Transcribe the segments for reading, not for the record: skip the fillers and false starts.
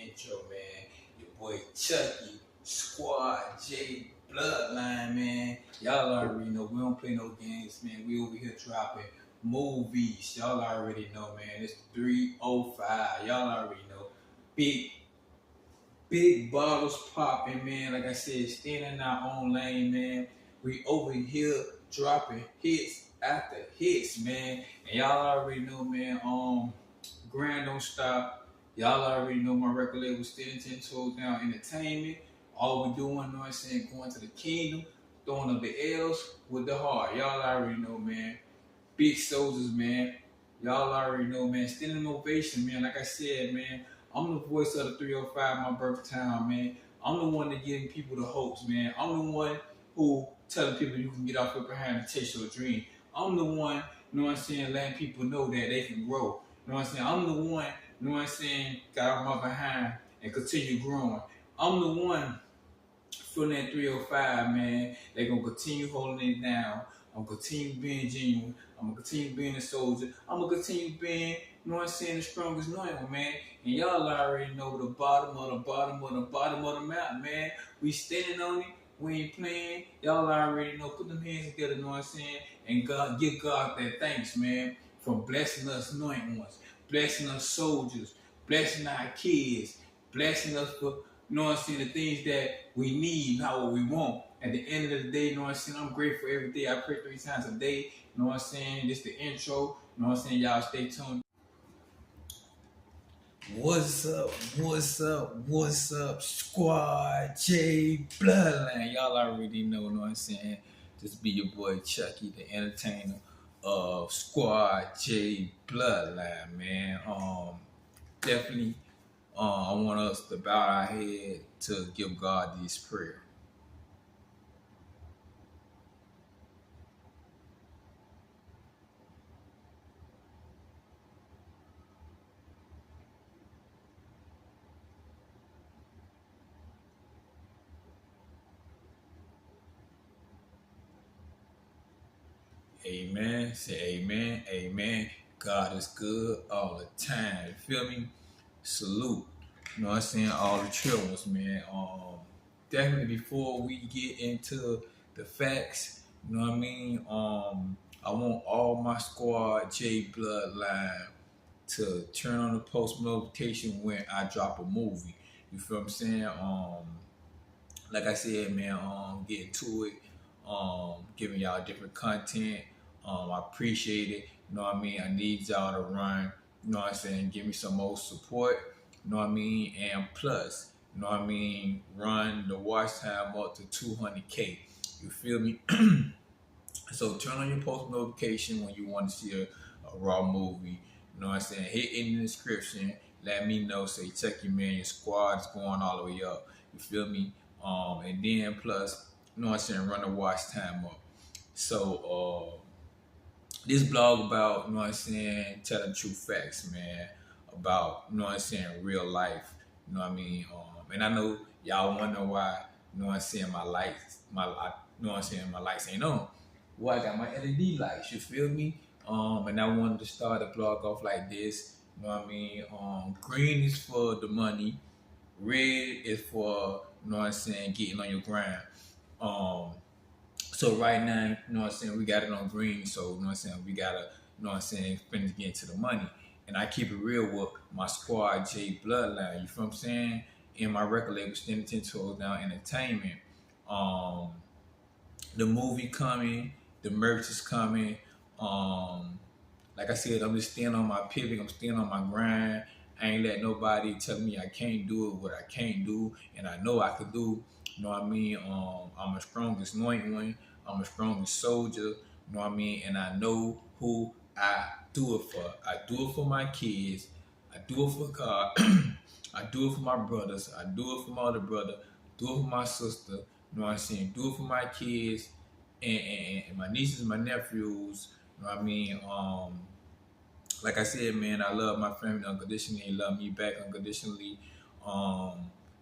intro, man. Your boy Chucky, Squad, J, Bloodline, man. Y'all already know we don't play no games, man. We over here dropping movies. Y'all already know, man. It's 305. Y'all already know. Big bottles popping, man. Like I said, staying in our own lane, man. We over here dropping hits after hits, man. And y'all already know, man. Grind don't stop. Y'all already know my record label still 10 toes down entertainment. All we doing, you know what I'm saying, going to the kingdom, throwing up the L's with the heart. Y'all already know, man. Big soldiers, man. Y'all already know, man. Standing ovation, man. Like I said, man, I'm the voice of the 305, my birth town, man. I'm the one that giving people the hopes, man. I'm the one who telling people you can get off your behind and chase your dream. I'm the one, you know what I'm saying, letting people know that they can grow. You know what I'm saying? I'm the one, you know what I'm saying, got off my behind and continue growing. I'm the one feeling that 305, man. They gonna continue holding it down. I'm gonna continue being genuine. I'm gonna continue being a soldier. I'm gonna continue being, you know what I'm saying, the strongest loyal, man. And y'all already know the bottom of the bottom of the bottom of the map, man. We standing on it. We ain't playing. Y'all already know. Put them hands together, you know what I'm saying? And God, give God that thanks, man, for blessing us anointed ones, blessing us soldiers, blessing our kids, blessing us for, you know what I'm saying, the things that we need, not what we want. At the end of the day, you know what I'm saying, I'm grateful every day. I pray 3 times a day, you know what I'm saying? This the intro, you know what I'm saying? Y'all stay tuned. What's up, Squad, J, Bloodline. Y'all already know, you know what I'm saying? Just be your boy Chucky, the entertainer of Squad, J, Bloodline, man. Definitely, I want us to bow our head to give God this prayer. Amen. Say amen. Amen. God is good all the time. You feel me? Salute. You know what I'm saying? All the true ones, man. Definitely before we get into the facts, you know what I mean? I want all my Squad J Bloodline to turn on the post notification when I drop a movie. You feel what I'm saying? Like I said, man, getting to it, giving y'all different content. I appreciate it. You know what I mean? I need y'all to run, you know what I'm saying, give me some more support, you know what I mean? And plus, you know what I mean, run the watch time up to 200K. You feel me? So turn on your post notification when you want to see a raw movie. You know what I'm saying? Hit in the description. Let me know. Say, check your man, your squad is going all the way up. You feel me? And then plus, you know what I'm saying, run the watch time up. So this blog about, you know what I'm saying, telling true facts, man, about, you know what I'm saying, real life. You know what I mean? And I know y'all wonder why, you know what I'm saying, my lights, you know what I'm saying, my lights ain't on. Well, I got my LED lights, you feel me? And I wanted to start the blog off like this. You know what I mean? Green is for the money. Red is for, you know what I'm saying, getting on your grind. So right now, you know what I'm saying, we got it on green. So, you know what I'm saying, we gotta, you know what I'm saying, finish getting to the money. And I keep it real with my Squad J Bloodline. You feel what I'm saying? In my record label, Standing 10 Toes Down Entertainment. The movie coming, the merch is coming. Like I said, I'm just staying on my pivot. I'm staying on my grind. I ain't let nobody tell me I can't do it, what I can't do, and I know I could do. You know what I mean? I'm a strongest anointed one. I'm a strongest soldier. You know what I mean? And I know who I do it for. I do it for my kids. I do it for God. I do it for my brothers. I do it for my other brother. Do it for my sister. You know what I'm saying? Do it for my kids and my nieces and my nephews. You know what I mean? Like I said, man, I love my family unconditionally. They love me back unconditionally.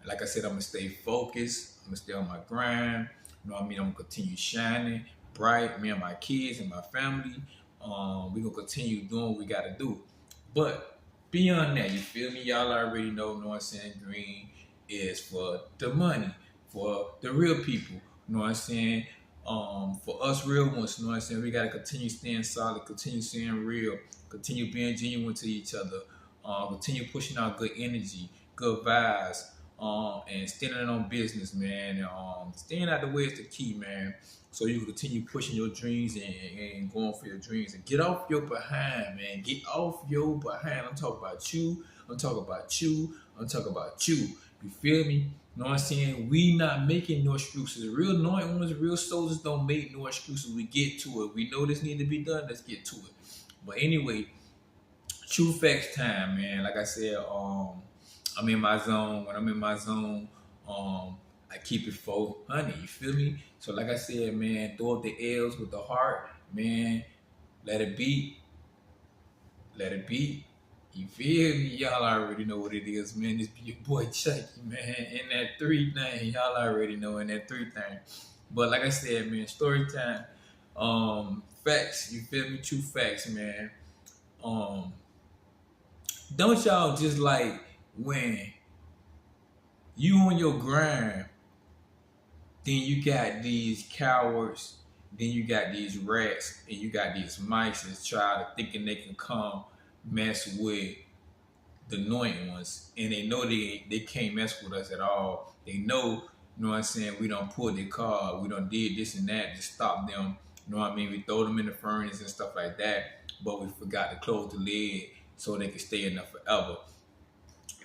Like I said, I'm gonna stay focused. I'm gonna stay on my grind. You know what I mean? I'm gonna continue shining bright. Me and my kids and my family. We gonna continue doing what we gotta do. But beyond that, you feel me? Y'all already know what I'm saying? Green is for the money, for the real people, you know what I'm saying? For us real ones, you know what I'm saying? We gotta continue staying solid, continue staying real, continue being genuine to each other, continue pushing out good energy, good vibes, and standing on business, man. Staying out the way is the key, man. So you can continue pushing your dreams and going for your dreams and get off your behind, man. Get off your behind. I'm talking about you. I'm talking about you. I'm talking about you. You feel me? You know what I'm saying? We not making no excuses. Real anointed ones, real soldiers don't make no excuses. We get to it. We know this need to be done. Let's get to it. But anyway, true facts time, man. Like I said, I'm in my zone. When I'm in my zone, I keep it 400. You feel me? So like I said, man, throw up the L's with the heart, man. Let it beat. Let it beat. You feel me? Y'all already know what it is, man. This be your boy CHUCkY, man. In that 3 thing, y'all already know in that 3 thing. But like I said, man, story time. Facts. You feel me? True facts, man. Don't y'all just like when you on your grind, then you got these cowards, then you got these rats, and you got these mice that's thinking they can come mess with the anointed ones, and they know they can't mess with us at all. They know, you know what I'm saying, we don't pull their car, we don't did this and that to stop them. You know what I mean? We throw them in the furnace and stuff like that, but we forgot to close the lid so they can stay in there forever.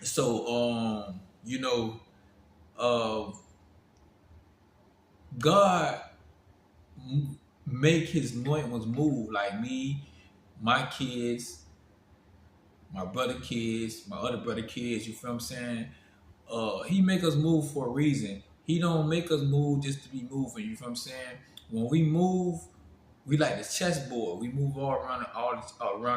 So, you know, God make his anointed ones move, like me, my kids, my brother kids, my other brother kids, you feel what I'm saying? He make us move for a reason. He don't make us move just to be moving, you feel what I'm saying? When we move, we like the chessboard. We move all around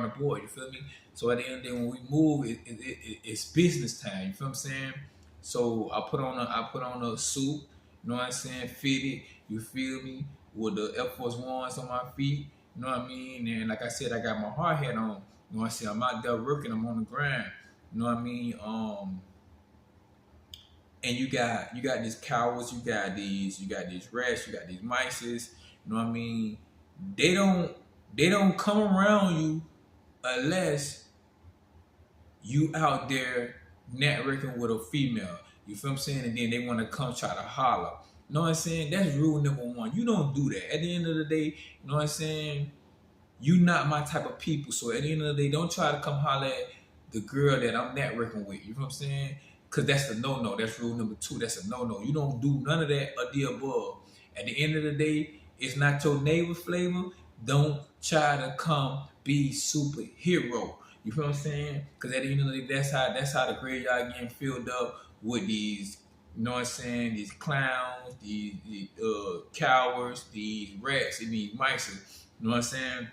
the board, you feel me? So at the end of the day, when we move, it's business time, you feel what I'm saying? So I put on a suit, you know what I'm saying, fitted, you feel me, with the Air Force Ones on my feet, you know what I mean? And like I said, I got my hard hat on, you know what I'm saying? I'm out there working, I'm on the grind, you know what I mean? And you got these cowards, you got these rats, you got these mices, you know what I mean? They don't come around you unless you out there networking with a female. You feel what I'm saying? And then they want to come try to holler. You know what I'm saying? That's rule number 1. You don't do that. At the end of the day, you know what I'm saying? You not my type of people. So at the end of the day, don't try to come holler at the girl that I'm networking with. You know what I'm saying? Because that's the no-no. That's rule number 2. That's a no-no. You don't do none of that or the above. At the end of the day, it's not your neighbor flavor. Don't try to come be superhero. You feel what I'm saying? Because at the end of the day, that's how the graveyard getting filled up with these, you know what I'm saying, these clowns, these cowards, these rats, and these mice. You know what I'm saying?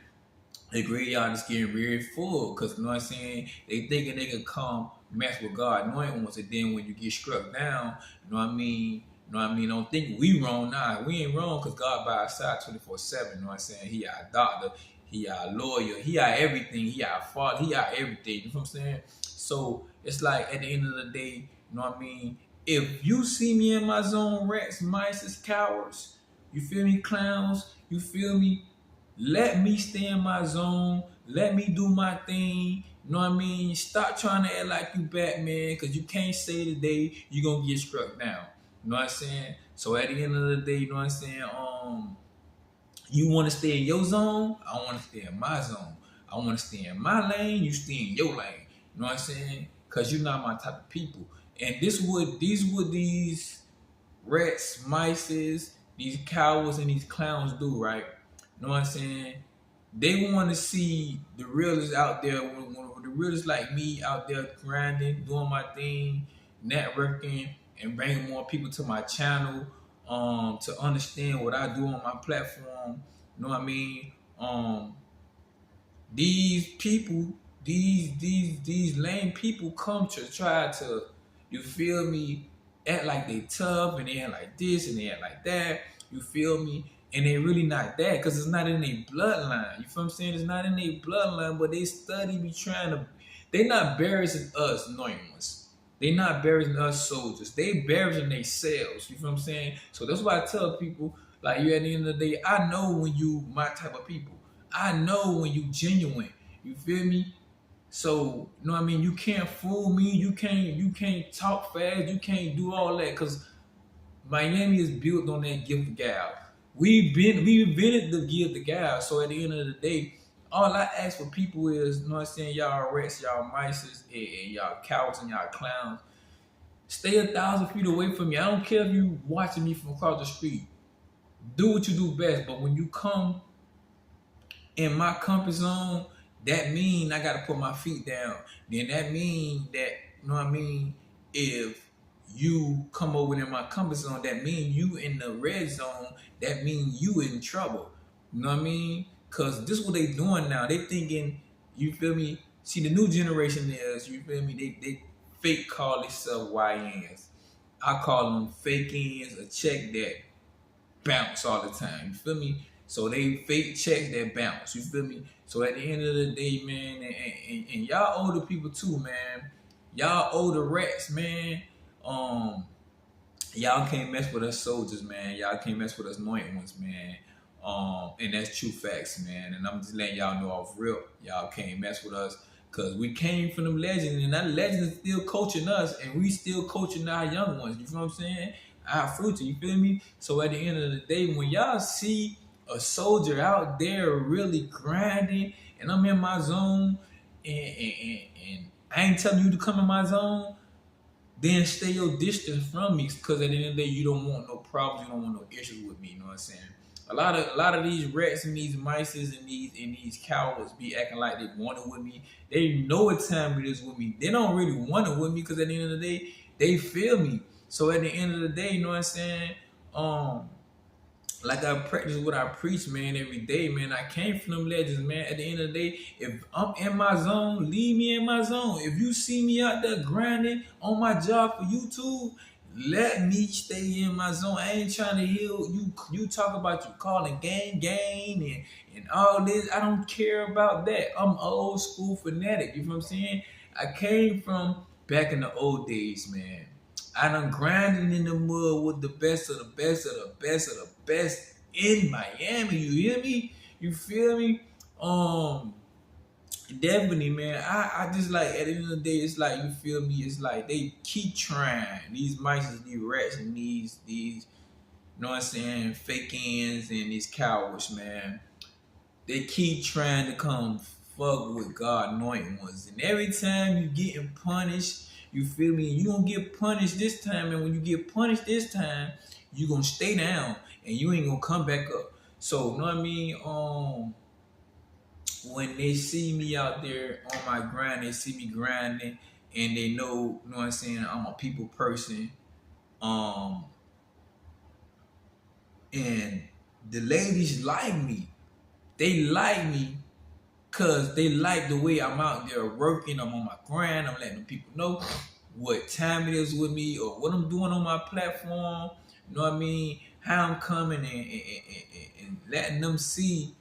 The graveyard is getting very full because, you know what I'm saying, they thinking they can come mess with God knowing once, and then when you get struck down, you know what I mean? You know what I mean? Don't think we wrong. Nah, we ain't wrong because God by our side 24/7. You know what I'm saying? He our doctor. He our lawyer. He our everything. He our father. He our everything. You know what I'm saying? So it's like at the end of the day, you know what I mean? If you see me in my zone, rats, mice, cowards, you feel me, clowns, you feel me? Let me stay in my zone. Let me do my thing. You know what I mean? Stop trying to act like you Batman, because you can't say today you're going to get struck down. You know what I'm saying? So at the end of the day, you know what I'm saying? You want to stay in your zone? I want to stay in my zone. I want to stay in my lane. You stay in your lane. You know what I'm saying? Because you're not my type of people. And these rats, mices, these cowards, and these clowns do, right? You know what I'm saying? They want to see the realists out there, when the realists like me out there grinding, doing my thing, networking, and bringing more people to my channel, to understand what I do on my platform. You know what I mean? These people, these lame people come to try to, you feel me, act like they tough, and they act like this and they act like that. You feel me? And they really not that, because it's not in their bloodline. You feel what I'm saying? It's not in their bloodline, but they study be trying to They not embarrassing us anointed ones. They not embarrassing us soldiers. They embarrassing themselves. You feel what I'm saying? So that's why I tell people, like, you at the end of the day, I know when you my type of people. I know when you genuine. You feel me? So, you know what I mean? You can't fool me. You can't talk fast. You can't do all that because Miami is built on that gift of gab. We've been at the gift of gab. So at the end of the day, all I ask for people is, you know what I'm saying, y'all rats, y'all mice, and y'all cowards and y'all clowns. Stay 1,000 feet away from me. I don't care if you watching me from across the street. Do what you do best. But when you come in my comfort zone, that mean I gotta put my feet down. Then that mean that, you know what I mean, if you come over in my comfort zone, that mean you in the red zone, that mean you in trouble. You know what I mean? Cause this is what they doing now. They thinking, you feel me? See, the new generation is, you feel me, they fake call themselves YNs. I call them fake ends, a check that bounce all the time. You feel me? So they fake checks that bounce. You feel me? So at the end of the day, man, and y'all older people too, man. Y'all older rats, man. Y'all can't mess with us soldiers, man. Y'all can't mess with us anointed ones, man. And that's true facts, man. And I'm just letting y'all know off real. Y'all can't mess with us. Cause we came from them legends, and that legends is still coaching us, and we still coaching our young ones. You feel what I'm saying? Our future, you feel me? So at the end of the day, when y'all see a soldier out there really grinding, and I'm in my zone, and I ain't telling you to come in my zone, then stay your distance from me. Because at the end of the day, you don't want no problems, you don't want no issues with me. You know what I'm saying? A lot of these rats and these mice and these cowards be acting like they want it with me. They know what time it is with me. They don't really want it with me because at the end of the day, they feel me. So at the end of the day, you know what I'm saying? Like I practice what I preach, man, every day, man. I came from them legends, man. At the end of the day, if I'm in my zone, leave me in my zone. If you see me out there grinding on my job for YouTube, let me stay in my zone. I ain't trying to hear you. You talk about you calling gang and all this. I don't care about that. I'm an old school fanatic. You know what I'm saying? I came from back in the old days, man. I done grinding in the mud with the best of the best of the best of the best in Miami. You hear me? You feel me? Definitely, man. I just like at the end of the day, it's like, you feel me? It's like they keep trying. These mice, these rats, and these you know what I'm saying, fake ends and these cowards, man. They keep trying to come fuck with God anointed ones. And every time you getting punished, you feel me? You gonna get punished this time, and when you get punished this time, you gonna stay down and you ain't gonna come back up. So, you know what I mean? When they see me out there on my grind, they see me grinding, and they know, you know what I'm saying, I'm a people person. And the ladies like me. They like me because they like the way I'm out there working. I'm on my grind. I'm letting people know what time it is with me or what I'm doing on my platform. You know what I mean? How I'm coming and letting them see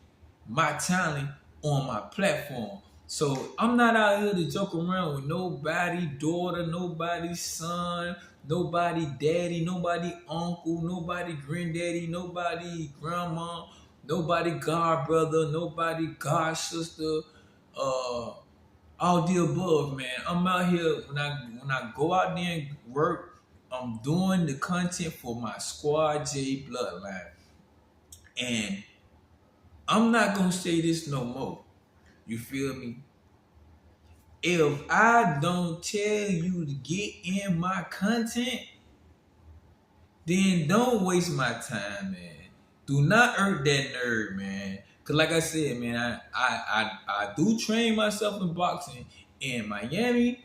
my talent on my platform. So I'm not out here to joke around with nobody daughter, nobody son, nobody daddy, nobody uncle, nobody granddaddy, nobody grandma, nobody god brother, nobody god sister, all the above, man. I'm out here when I go out there and work, I'm doing the content for my Squad J bloodline. And I'm not gonna say this no more. You feel me? If I don't tell you to get in my content, then don't waste my time, man. Do not hurt that nerd, man. Cause like I said, man, I do train myself in boxing in Miami.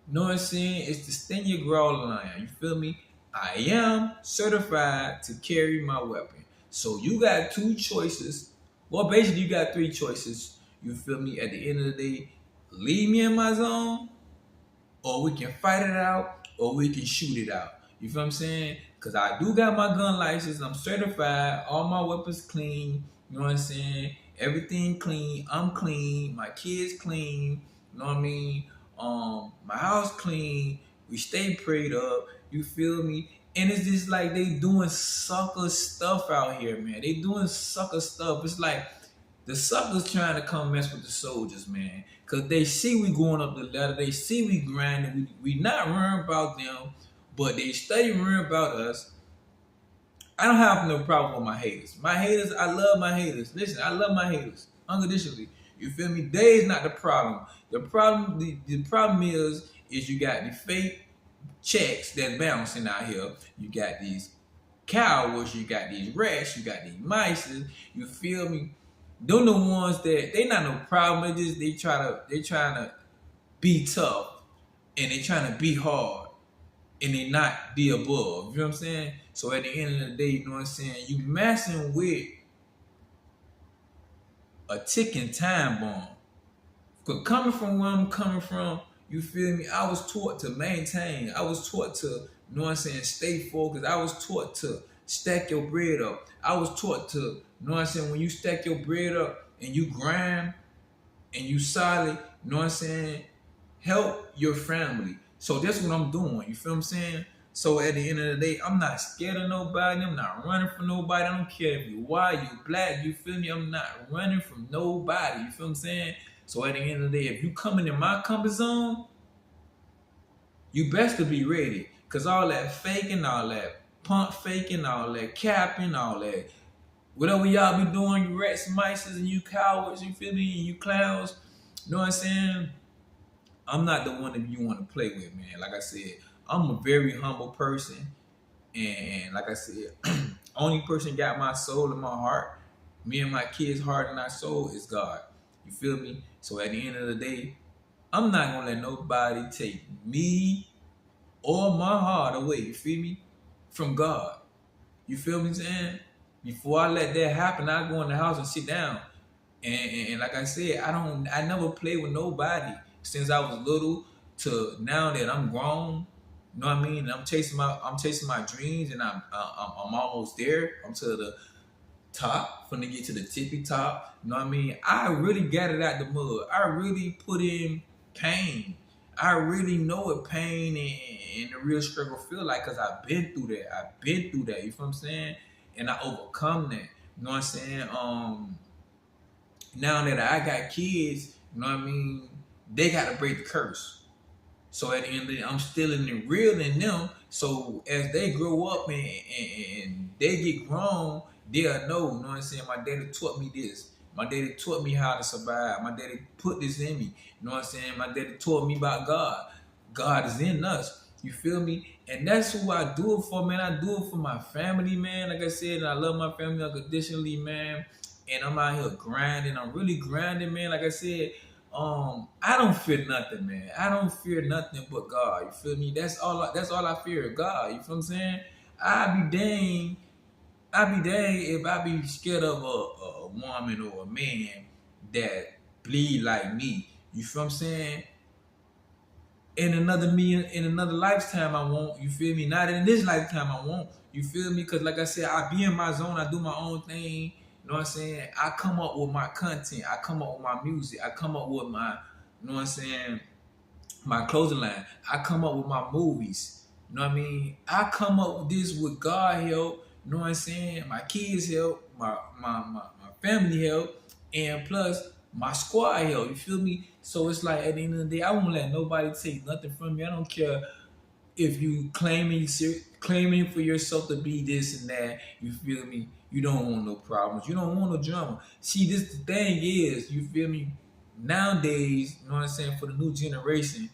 Know what I'm saying? It's the stand your growl line. You feel me? I am certified to carry my weapon. So you got two choices. Well, basically you got three choices. You feel me? At the end of the day, leave me in my zone, or we can fight it out, or we can shoot it out. You feel what I'm saying? Because I do got my gun license. I'm certified. All my weapons clean. You know what I'm saying? Everything clean. I'm clean. My kids clean. You know what I mean? My house clean. We stay prayed up. You feel me? And it's just like they doing sucker stuff out here, man. They doing sucker stuff. It's like the suckers trying to come mess with the soldiers, man. Cause they see we going up the ladder. They see we grinding. We not worrying about them, but they stay worrying about us. I don't have no problem with my haters. My haters, I love my haters. Listen, I love my haters unconditionally. You feel me? They is not the problem. The problem is you got the fake checks that's bouncing out here. You got these cowards, you got these rats, you got these mice. You feel me? Them the ones that they not no problem. They trying to be tough and they trying to be hard and they not be above. You know what I'm saying? So at the end of the day, you know what I'm saying? You messing with a ticking time bomb. Cause coming from where I'm coming from, you feel me? I was taught to maintain. I was taught to, you know what I'm saying, stay focused. I was taught to stack your bread up. I was taught to, you know what I'm saying, when you stack your bread up and you grind and you solid, you know what I'm saying, help your family. So that's what I'm doing. You feel what I'm saying? So at the end of the day, I'm not scared of nobody. I'm not running from nobody. I don't care if you white, you black, you feel me? I'm not running from nobody. You feel what I'm saying? So at the end of the day, if you coming in my comfort zone, you best to be ready. Cause all that faking, all that pump faking, all that capping, all that whatever y'all be doing, you rats, mice, and you cowards, you feel me? And you clowns, you know what I'm saying? I'm not the one that you want to play with, man. Like I said, I'm a very humble person. And like I said, only person got my soul and my heart, me and my kids' heart and our soul is God. You feel me? So at the end of the day, I'm not gonna let nobody take me or my heart away, you feel me? From God. You feel me saying? Before I let that happen, I go in the house and sit down. And like I said, I never play with nobody since I was little to now that I'm grown. You know what I mean? I'm chasing my dreams, and I'm almost there. I'm to the top, finna get to the tippy top. You know what I mean? I really got it out the mud. I really put in pain. I really know what pain and the real struggle feel like, because I've been through that. You feel what I'm saying? And I overcome that. You know what I'm saying? Now that I got kids, you know what I mean, they gotta break the curse. So at the end of the day, I'm still in the real in them. So as they grow up and they get grown, they'll know, you know what I'm saying? My daddy taught me this. My daddy taught me how to survive. My daddy put this in me. You know what I'm saying? My daddy taught me about God. God is in us. You feel me? And that's who I do it for, man. I do it for my family, man. Like I said, and I love my family unconditionally, man. And I'm out here grinding. I'm really grinding, man. Like I said, I don't fear nothing, man. I don't fear nothing but God. You feel me? That's all I fear, God. You feel what I'm saying? I'd be dang if I be scared of a woman or a man that bleed like me. You feel what I'm saying? In another lifetime I won't. You feel me? Not in this lifetime I won't. You feel me? Because like I said, I be in my zone. I do my own thing. You know what I'm saying? I come up with my content. I come up with my music. I come up with my, you know what I'm saying, my clothing line. I come up with my movies. You know what I mean? I come up with this with God help. You know what I'm saying? My kids help. My family help. And plus my squad help. You feel me? So it's like at the end of the day, I won't let nobody take nothing from me. I don't care if you claiming for yourself to be this and that. You feel me? You don't want no problems. You don't want no drama. See, this the thing is, you feel me? Nowadays, you know what I'm saying, for the new generation,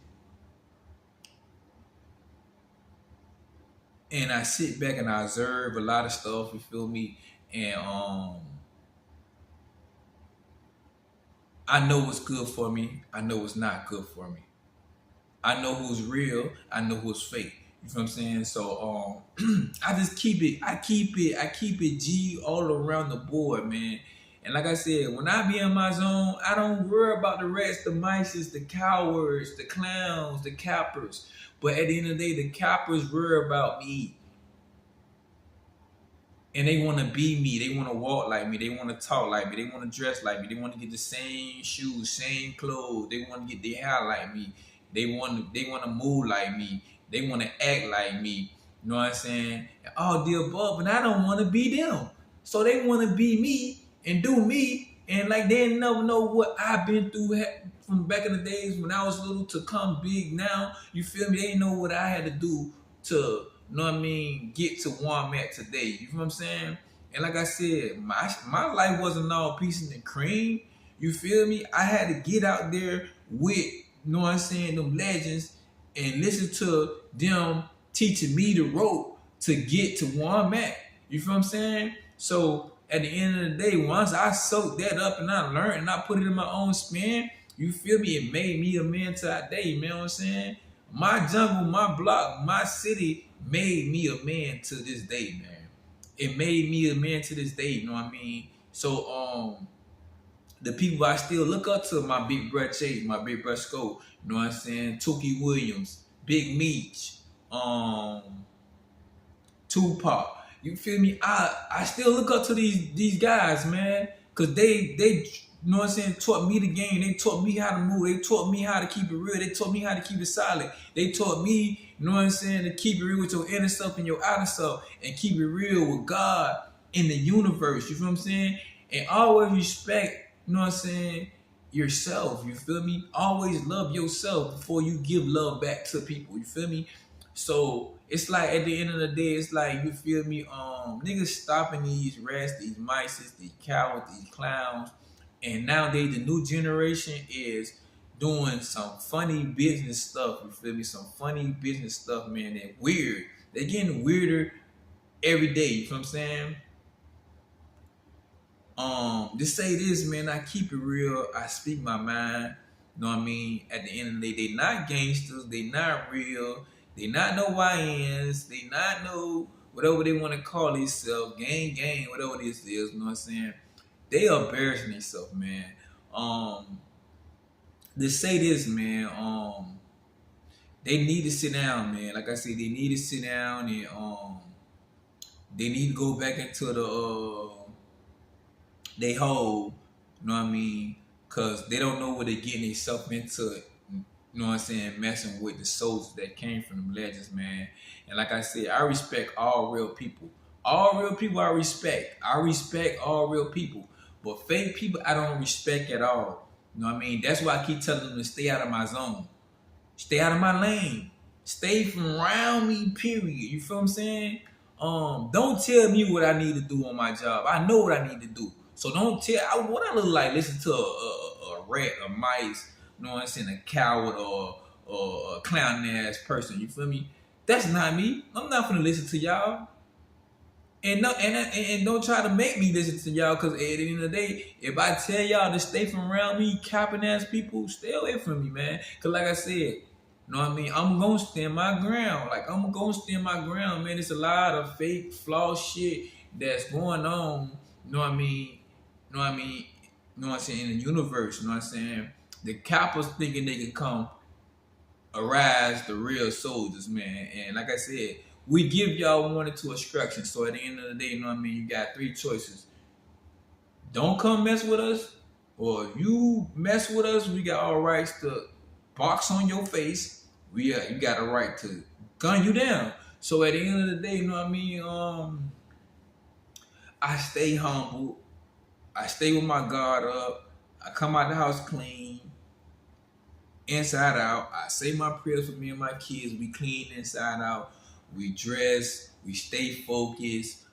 and I sit back and I observe a lot of stuff, you feel me? And I know what's good for me. I know what's not good for me. I know who's real. I know who's fake. You feel what I'm saying? So I just keep it G all around the board, man. And like I said, when I be in my zone, I don't worry about the rest, the mice, the cowards, the clowns, the cappers. But at the end of the day, the cappers worry about me. and they want to be me. They want to walk like me. They want to talk like me. They want to dress like me. They want to get the same shoes, same clothes. They want to get their hair like me. They want to move like me. They want to act like me. You know what I'm saying? And all the above, and I don't want to be them. So they want to be me and do me, and like they never know what I've been through from back in the days when I was little to come big now. You feel me? They know what I had to do to, you know what I mean, get to where I'm at today. You feel what I'm saying? And like I said, my life wasn't all pieces and cream. You feel me? I had to get out there with, you know what I'm saying, them legends, and listen to them teaching me the rope to get to where I'm at. You feel what I'm saying? So at the end of the day, once I soaked that up and I learned and I put it in my own spin, you feel me? It made me a man to that day, man. You know what I'm saying? My jungle, my block, my city made me a man to this day, man. It made me a man to this day, you know what I mean? So the people I still look up to, my big brother Chase, my big brother Scope, you know what I'm saying? CHUCkY Williams, Big Meech, Tupac. You feel me? I still look up to these guys, man, cause they you know what I'm saying, taught me the game. They taught me how to move. They taught me how to keep it real. They taught me how to keep it solid. They taught me, you know what I'm saying, to keep it real with your inner self and your outer self, and keep it real with God in the universe. You feel what I'm saying? And always respect, you know what I'm saying, yourself. You feel me? Always love yourself before you give love back to people. You feel me? So it's like at the end of the day, it's like, you feel me, niggas stopping these rats, these mice, these cowards, these clowns. And nowadays the new generation is doing some funny business stuff. You feel me? Some funny business stuff, man. They're weird. They're getting weirder every day. You feel what I'm saying? Just say this, man. I keep it real. I speak my mind. You know what I mean? At the end of the day, they not gangsters. They not real. They not no YNs. They not no whatever they want to call themselves. Gang, whatever this is. You know what I'm saying? They embarrassing themselves, man. To say this, man. They need to sit down, man. Like I said, they need to sit down and they need to go back into they hole. You know what I mean? Cause they don't know what they're getting themselves into. You know what I'm saying? Messing with the souls that came from them legends, man. And like I said, I respect all real people. All real people I respect. I respect all real people. But fake people I don't respect at all. You know what I mean? That's why I keep telling them to stay out of my zone. Stay out of my lane. Stay from around me, period. You feel what I'm saying? Don't tell me what I need to do on my job. I know what I need to do. So don't tell what I look like. Listen to a rat, a mice, you know what I'm saying, a coward or a clown ass person. You feel me? That's not me. I'm not gonna listen to y'all. And no, and don't try to make me listen to y'all, because at the end of the day, if I tell y'all to stay from around me, capping ass people, stay away from me, man. Because like I said, you know what I mean? I'm going to stand my ground. Like, I'm going to stand my ground, man. It's a lot of fake, flawed shit that's going on, you know what I mean? You know what I mean? You know what I'm saying? In the universe, you know what I'm saying? The coppers thinking they can come arise the real soldiers, man. And like I said, we give y'all 1 or 2 instructions. So at the end of the day, you know what I mean? You got 3 choices. Don't come mess with us, or if you mess with us, we got all rights to box on your face. You got a right to gun you down. So at the end of the day, you know what I mean? I stay humble. I stay with my guard up. I come out the house clean, inside out. I say my prayers for me and my kids. We clean inside out. We dress. We stay focused.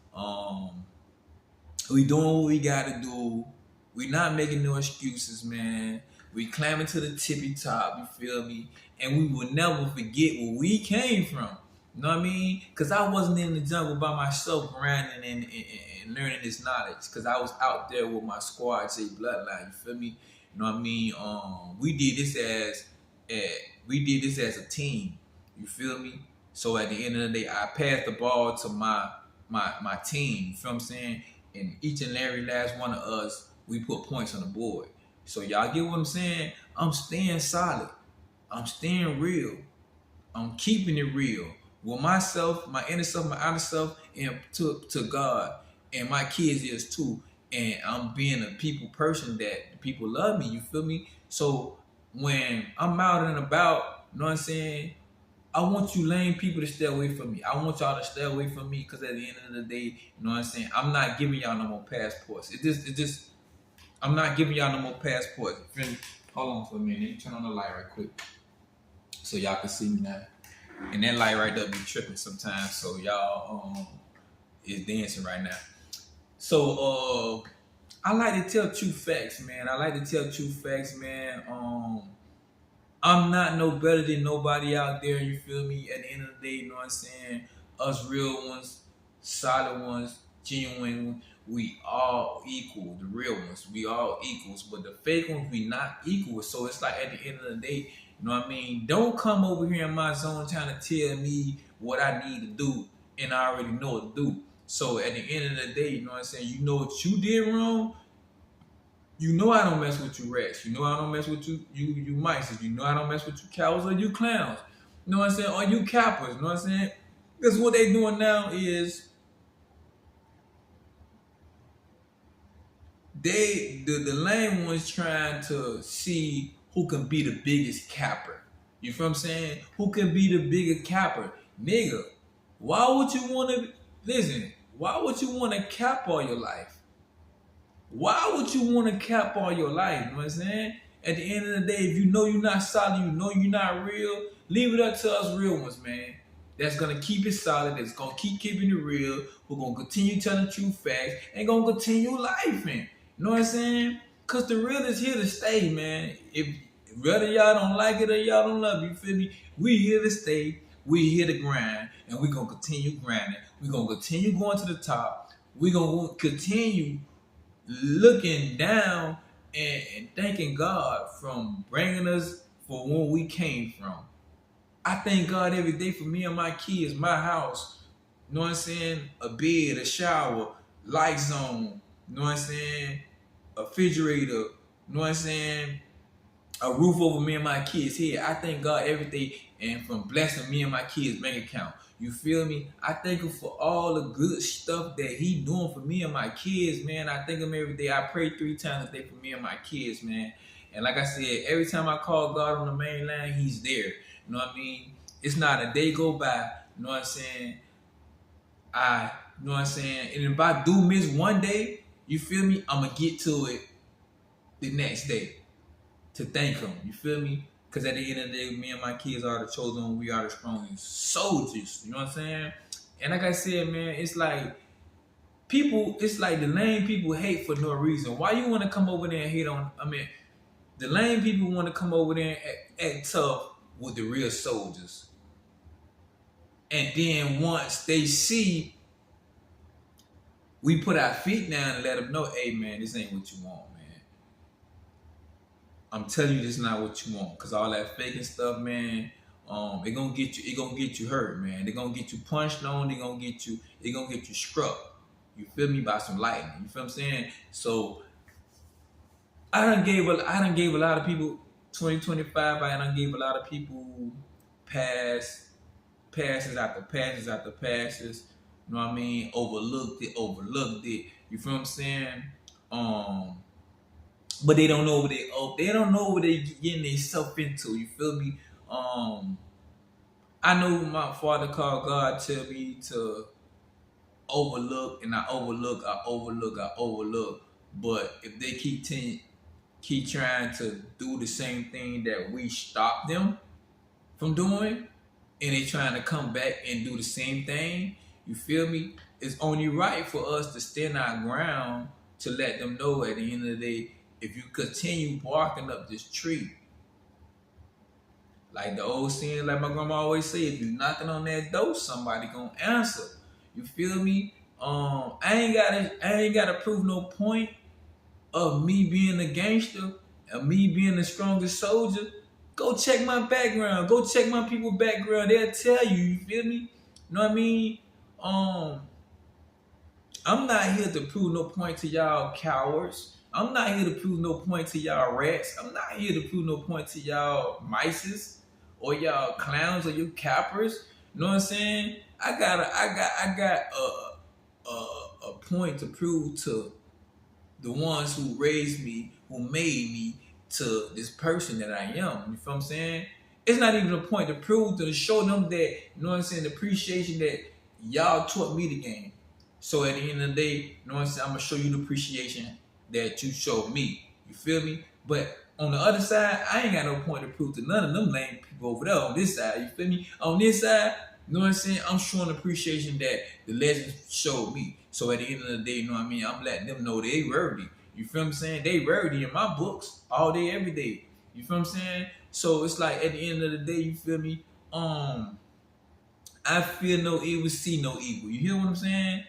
We doing what we gotta do. We not making no excuses, man. We climbing to the tippy top, you feel me? And we will never forget where we came from. You know what I mean? Because I wasn't in the jungle by myself grinding and learning this knowledge. Because I was out there with my squad, say bloodline, you feel me? You know what I mean? We did this as a team. You feel me? So at the end of the day, I passed the ball to my team. You feel what I'm saying? And each and every last one of us, we put points on the board. So y'all get what I'm saying? I'm staying solid. I'm staying real. I'm keeping it real with myself, my inner self, my outer self, and to God. and my kids is too. And I'm being a people person that people love me. You feel me? So when I'm out and about, you know what I'm saying? I want you lame people to stay away from me. I want y'all to stay away from me because at the end of the day, you know what I'm saying? I'm not giving y'all no more passports. I'm not giving y'all no more passports. Hold on for a minute. Let me turn on the light right quick so y'all can see me now. And that light right there be tripping sometimes, so y'all is dancing right now. So I like to tell true facts, man. I'm not no better than nobody out there, you feel me? At the end of the day, you know what I'm saying? Us real ones, solid ones, genuine ones, we all equal. The real ones, we all equals. But the fake ones, we not equal. So it's like at the end of the day, you know what I mean? Don't come over here in my zone trying to tell me what I need to do and I already know what to do. So at the end of the day, you know what I'm saying? You know what you did wrong. You know I don't mess with you rats. You know I don't mess with you mice. You know I don't mess with you cowards or you clowns. You know what I'm saying? Or you cappers. You know what I'm saying? Because what they doing now is the lame ones trying to see who can be the biggest capper. You feel what I'm saying? Who can be the bigger capper? Nigga, why would you want to listen? Why would you want to cap all your life? Why would you want to cap all your life? You know what I'm saying? At the end of the day, if you know you're not solid, you know you're not real, leave it up to us real ones, man. That's gonna keep it solid, that's gonna keep keeping it real, who gonna continue telling true facts, and gonna continue life, man. You know what I'm saying? Cause the real is here to stay, man. If whether y'all don't like it or y'all don't love it, you feel me? We here to stay, we here to grind, and we gonna continue grinding. We gonna continue going to the top. We gonna continue looking down and thanking God from bringing us for where we came from. I thank God every day for me and my kids, my house, you know what I'm saying? A bed, a shower, lights on, you know what I'm saying? A refrigerator, you know what I'm saying? A roof over me and my kids' head. I thank God every day and from blessing me and my kids' bank account. You feel me? I thank him for all the good stuff that he doing for me and my kids, man. I thank him every day. I pray 3 times a day for me and my kids, man. And like I said, every time I call God on the main line, he's there. You know what I mean? It's not a day go by, you know what I'm saying? You know what I'm saying? And if I do miss one day, you feel me? I'm going to get to it the next day to thank him. You feel me? Because at the end of the day, me and my kids are the chosen. We are the strongest soldiers. You know what I'm saying? And like I said, man, it's like the lame people hate for no reason. Why you want to come over there and hate on, the lame people want to come over there and act tough with the real soldiers. And then once they see we put our feet down and let them know, hey, man, this ain't what you want, man. I'm telling you, this is not what you want. Cause all that faking stuff, man, it gonna get you hurt, man. They gonna get you punched on, they gonna get you struck. You feel me? By some lightning. You feel what I'm saying? So I done gave a lot of people 2025, I done gave a lot of people passes after passes after passes. You know what I mean? Overlooked it. You feel what I'm saying? But they don't know what they getting themselves into. You feel me? I know my father called God tell me to overlook, and I overlook. But if they keep trying to do the same thing that we stopped them from doing, and they trying to come back and do the same thing, you feel me? It's only right for us to stand our ground to let them know at the end of the day, if you continue barking up this tree, like the old saying, like my grandma always say, if you knocking on that door, somebody gonna answer. You feel me? I ain't gotta prove no point of me being a gangster, of me being the strongest soldier. Go check my background. Go check my people's background. They'll tell you. You feel me? You know what I mean? I'm not here to prove no point to y'all cowards. I'm not here to prove no point to y'all rats. I'm not here to prove no point to y'all mices or y'all clowns or you cappers. You know what I'm saying? I got a point to prove to the ones who raised me, who made me to this person that I am. You feel what I'm saying? It's not even a point to prove to show them that, you know what I'm saying, the appreciation that y'all taught me the game. So at the end of the day, you know what I'm saying, I'm gonna show you the appreciation that you showed me. You feel me? But on the other side, I ain't got no point to prove to none of them lame people over there on this side. You feel me? On this side, you know what I'm saying? I'm showing appreciation that the legends showed me. So at the end of the day, you know what I mean? I'm letting them know they worthy. You feel what I'm saying? They worthy in my books all day, every day. You feel what I'm saying? So it's like at the end of the day, you feel me? I feel no evil, see no evil. You hear what I'm saying?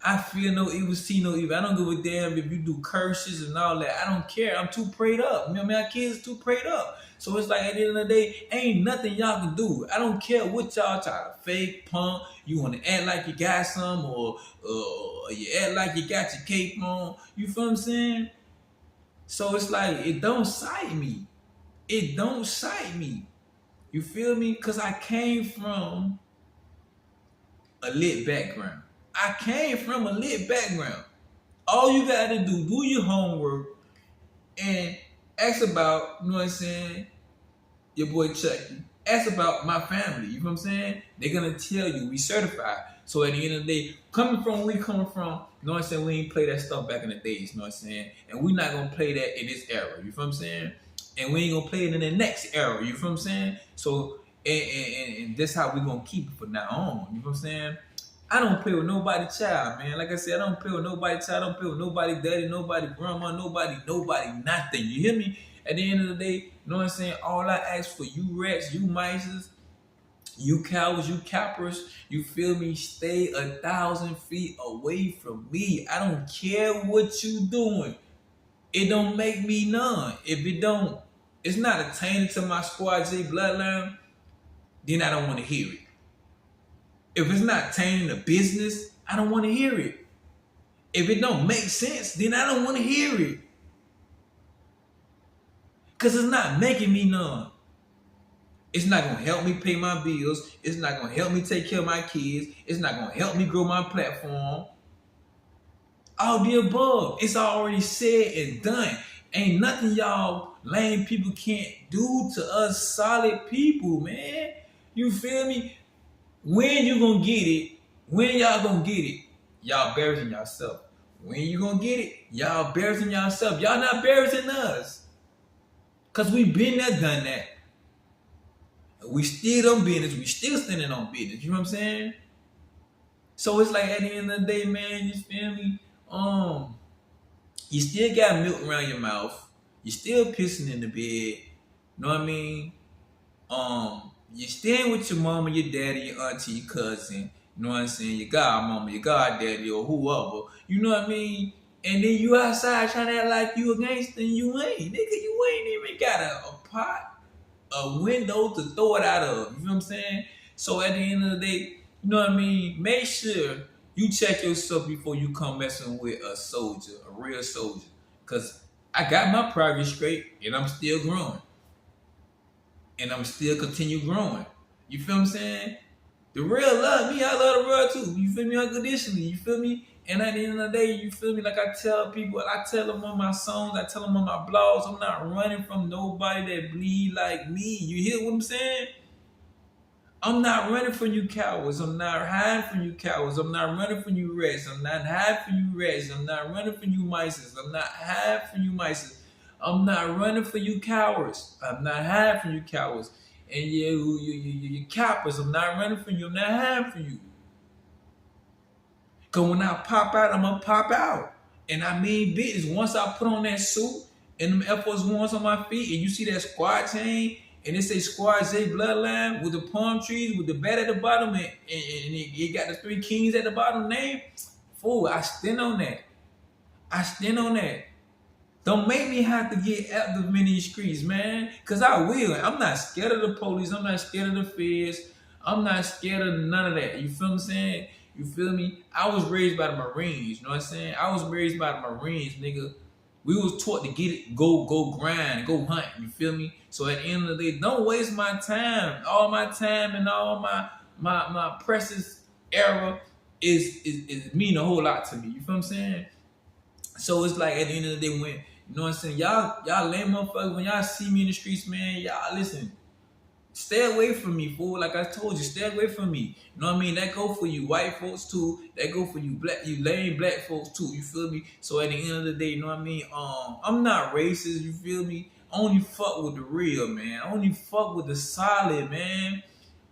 I feel no evil, see no evil. I don't give a damn if you do curses and all that. I don't care. I'm too prayed up. You know what I mean? My kids too prayed up. So it's like at the end of the day, ain't nothing y'all can do. I don't care what y'all try to fake, pump. You want to act like you got some, or you act like you got your cape on. You feel what I'm saying? So it's like, it don't excite me. It don't excite me. You feel me? Because I came from a lit background. I came from a lit background. All you got to do your homework and ask about, you know what I'm saying, your boy CHUCkY. Ask about my family. You know what I'm saying? They're going to tell you we certified. So at the end of the day, coming from where we coming from, you know what I'm saying, we ain't play that stuff back in the days, you know what I'm saying? And we not going to play that in this era. You feel what I'm saying? And we ain't going to play it in the next era. You feel what I'm saying? So, and that's how we going to keep it from now on. You feel what I'm saying? I don't play with nobody child, man. Like I said, I don't play with nobody child. I don't play with nobody daddy, nobody grandma, nobody, nothing. You hear me? At the end of the day, you know what I'm saying? All I ask for you rats, you mices, you cowards, you cappers, you feel me? Stay 1,000 feet away from me. I don't care what you doing. It don't make me none. If it don't, it's not attaining to my Squad J bloodline, then I don't want to hear it. If it's not attaining the business, I don't want to hear it. If it don't make sense, then I don't want to hear it. Because it's not making me none. It's not going to help me pay my bills. It's not going to help me take care of my kids. It's not going to help me grow my platform. All the above. It's already said and done. Ain't nothing y'all lame people can't do to us solid people, man. You feel me? When you gonna get it? When y'all gonna get it? Y'all embarrassing yourself. When you gonna get it? Y'all embarrassing yourself. Y'all not embarrassing us. Cause we been there, done that. We still on business. We still standing on business. You know what I'm saying? So it's like at the end of the day, man, you feel me? You still got milk around your mouth. You still pissing in the bed. You know what I mean? You staying with your mama, your daddy, your auntie, your cousin, you know what I'm saying, your godmama, your goddaddy, or whoever, you know what I mean? And then you outside trying to act like you a gangster and you ain't. Nigga, you ain't even got a pot, a window to throw it out of. You know what I'm saying? So at the end of the day, you know what I mean? Make sure you check yourself before you come messing with a soldier, a real soldier. Because I got my progress straight and I'm still growing. And I'm still continue growing. You feel what I'm saying? The real love me. I love the real too. You feel me? Unconditionally. You feel me? And at the end of the day, you feel me? Like I tell people, I tell them on my songs, I tell them on my blogs, I'm not running from nobody that bleed like me. You hear what I'm saying? I'm not running from you cowards. I'm not hiding from you cowards. I'm not running from you rats. I'm not hiding from you rats. I'm not running from you mices. I'm not hiding from you mices. I'm not running for you cowards. I'm not hiding from you cowards. And you coppers, I'm not running from you. I'm not hiding from you. Because when I pop out, I'm going to pop out. And I mean business. Once I put on that suit and them Air Force Ones on my feet and you see that squad chain and it say Squad J bloodline with the palm trees, with the bat at the bottom and it got the 3 kings at the bottom name, fool, I stand on that. I stand on that. Don't make me have to get active in these streets, man. Because I will. I'm not scared of the police. I'm not scared of the feds. I'm not scared of none of that. You feel what I'm saying? You feel me? I was raised by the Marines. You know what I'm saying? I was raised by the Marines, nigga. We was taught to get it, go grind, go hunt. You feel me? So at the end of the day, don't waste my time. All my time and all my precious era is mean a whole lot to me. You feel what I'm saying? So it's like at the end of the day, when you know what I'm saying, y'all lame motherfuckers, when y'all see me in the streets, man, y'all listen. Stay away from me, fool. Like I told you, stay away from me. You know what I mean? That go for you white folks too. That go for you lame black folks too. You feel me? So at the end of the day, you know what I mean? I'm not racist. You feel me? I only fuck with the real, man. I only fuck with the solid, man.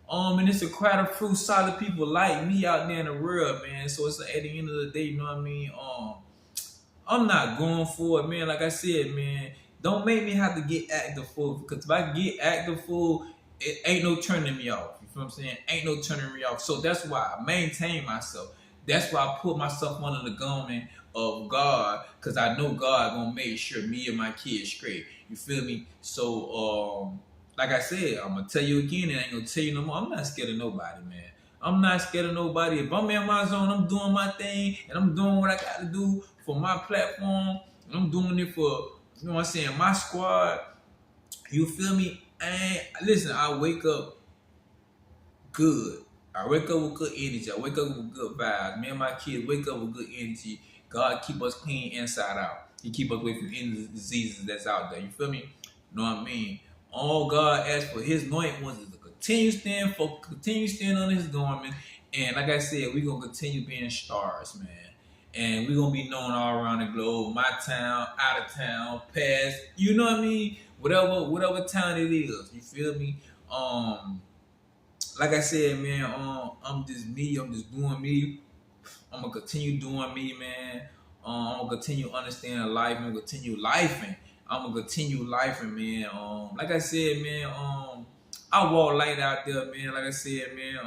And it's a crowd of few solid people like me out there in the world, man. So it's like at the end of the day, you know what I mean? I'm not going for it, man. Like I said, man, don't make me have to get active for it. Because if I get active for it, ain't no turning me off. You feel what I'm saying? Ain't no turning me off. So that's why I maintain myself. That's why I put myself under the government of God. Because I know God gonna make sure me and my kids straight. You feel me? So like I said, I'm gonna tell you again, and I ain't gonna tell you no more. I'm not scared of nobody, man. I'm not scared of nobody. If I'm in my zone, I'm doing my thing, and I'm doing what I got to do for my platform. And I'm doing it for, you know what I'm saying, my squad. You feel me? And listen, I wake up good. I wake up with good energy. I wake up with good vibes. Me and my kids wake up with good energy. God keep us clean inside out. He keep us away from any diseases that's out there. You feel me? You know what I mean? All God asks for His anointed ones is to continue stand on His garment. And like I said, we're gonna continue being stars, man. And we're gonna be known all around the globe, my town, out of town, past, you know what I mean? Whatever town it is. You feel me? Like I said, man, I'm just me, I'm just doing me. I'm gonna continue doing me, man. I'm gonna continue understanding life. I'm gonna continue lifing. I'm gonna continue lifing, man. Like I said, man. I walk light out there, man. Like I said, man.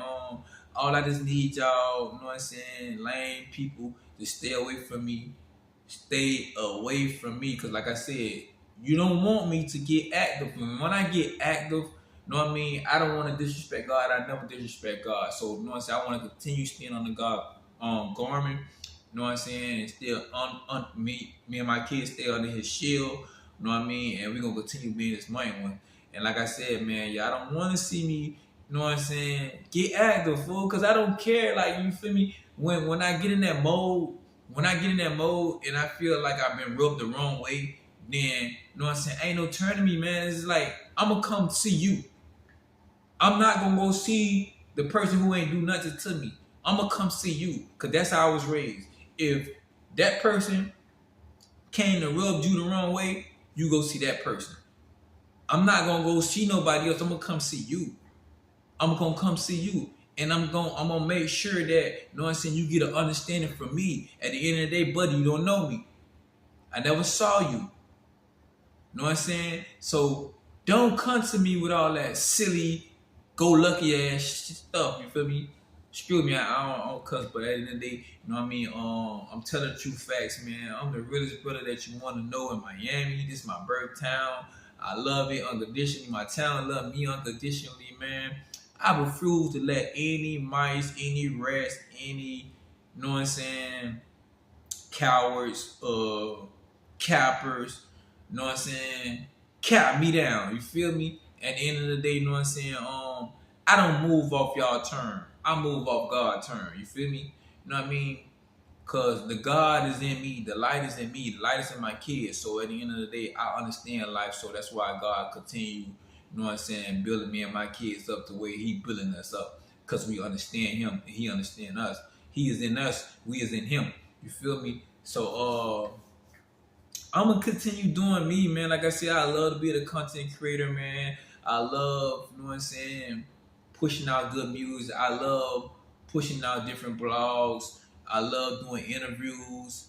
All I just need y'all, you know what I'm saying, lame people to stay away from me. Stay away from me, cause like I said, you don't want me to get active. When I get active, you know what I mean? I don't want to disrespect God. I never disrespect God. So, you know what I'm saying? I want to continue staying under God garment. You know what I'm saying? And still, me and my kids stay under His shield. You know what I mean? And we're going to continue being His mighty one. And like I said, man, y'all don't want to see me, you know what I'm saying, get active, fool. Because I don't care. Like, you feel me? When I get in that mode, and I feel like I've been rubbed the wrong way, then, you know what I'm saying, ain't no turning me, man. It's like, I'm going to come see you. I'm not going to go see the person who ain't do nothing to me. I'm going to come see you, because that's how I was raised. If that person came to rub you the wrong way, you go see that person. I'm not going to go see nobody else. I'm going to come see you. I'm going to come see you. And I'm gonna make sure that, you know what I'm saying, you get an understanding from me. At the end of the day, buddy, you don't know me. I never saw you. You know what I'm saying? So don't come to me with all that silly, go-lucky ass stuff. You feel me? Screw me, I don't cuss, but at the end of the day, you know what I mean? I'm telling the true facts, man. I'm the realest brother that you want to know in Miami. This is my birth town. I love it unconditionally. My town love me unconditionally, man. I refuse to let any mice, any rats, any, you know what I'm saying, cowards, cappers, you know what I'm saying, cap me down. You feel me? At the end of the day, you know what I'm saying, I don't move off y'all turn. I move off God's turn. You feel me? You know what I mean? Because the God is in me. The light is in me. The light is in my kids. So at the end of the day, I understand life. So that's why God continue, you know what I'm saying, building me and my kids up the way He building us up. Because we understand Him and He understand us. He is in us. We is in Him. You feel me? So I'm going to continue doing me, man. Like I said, I love to be the content creator, man. I love, you know what I'm saying, pushing out good music. I love pushing out different blogs. I love doing interviews.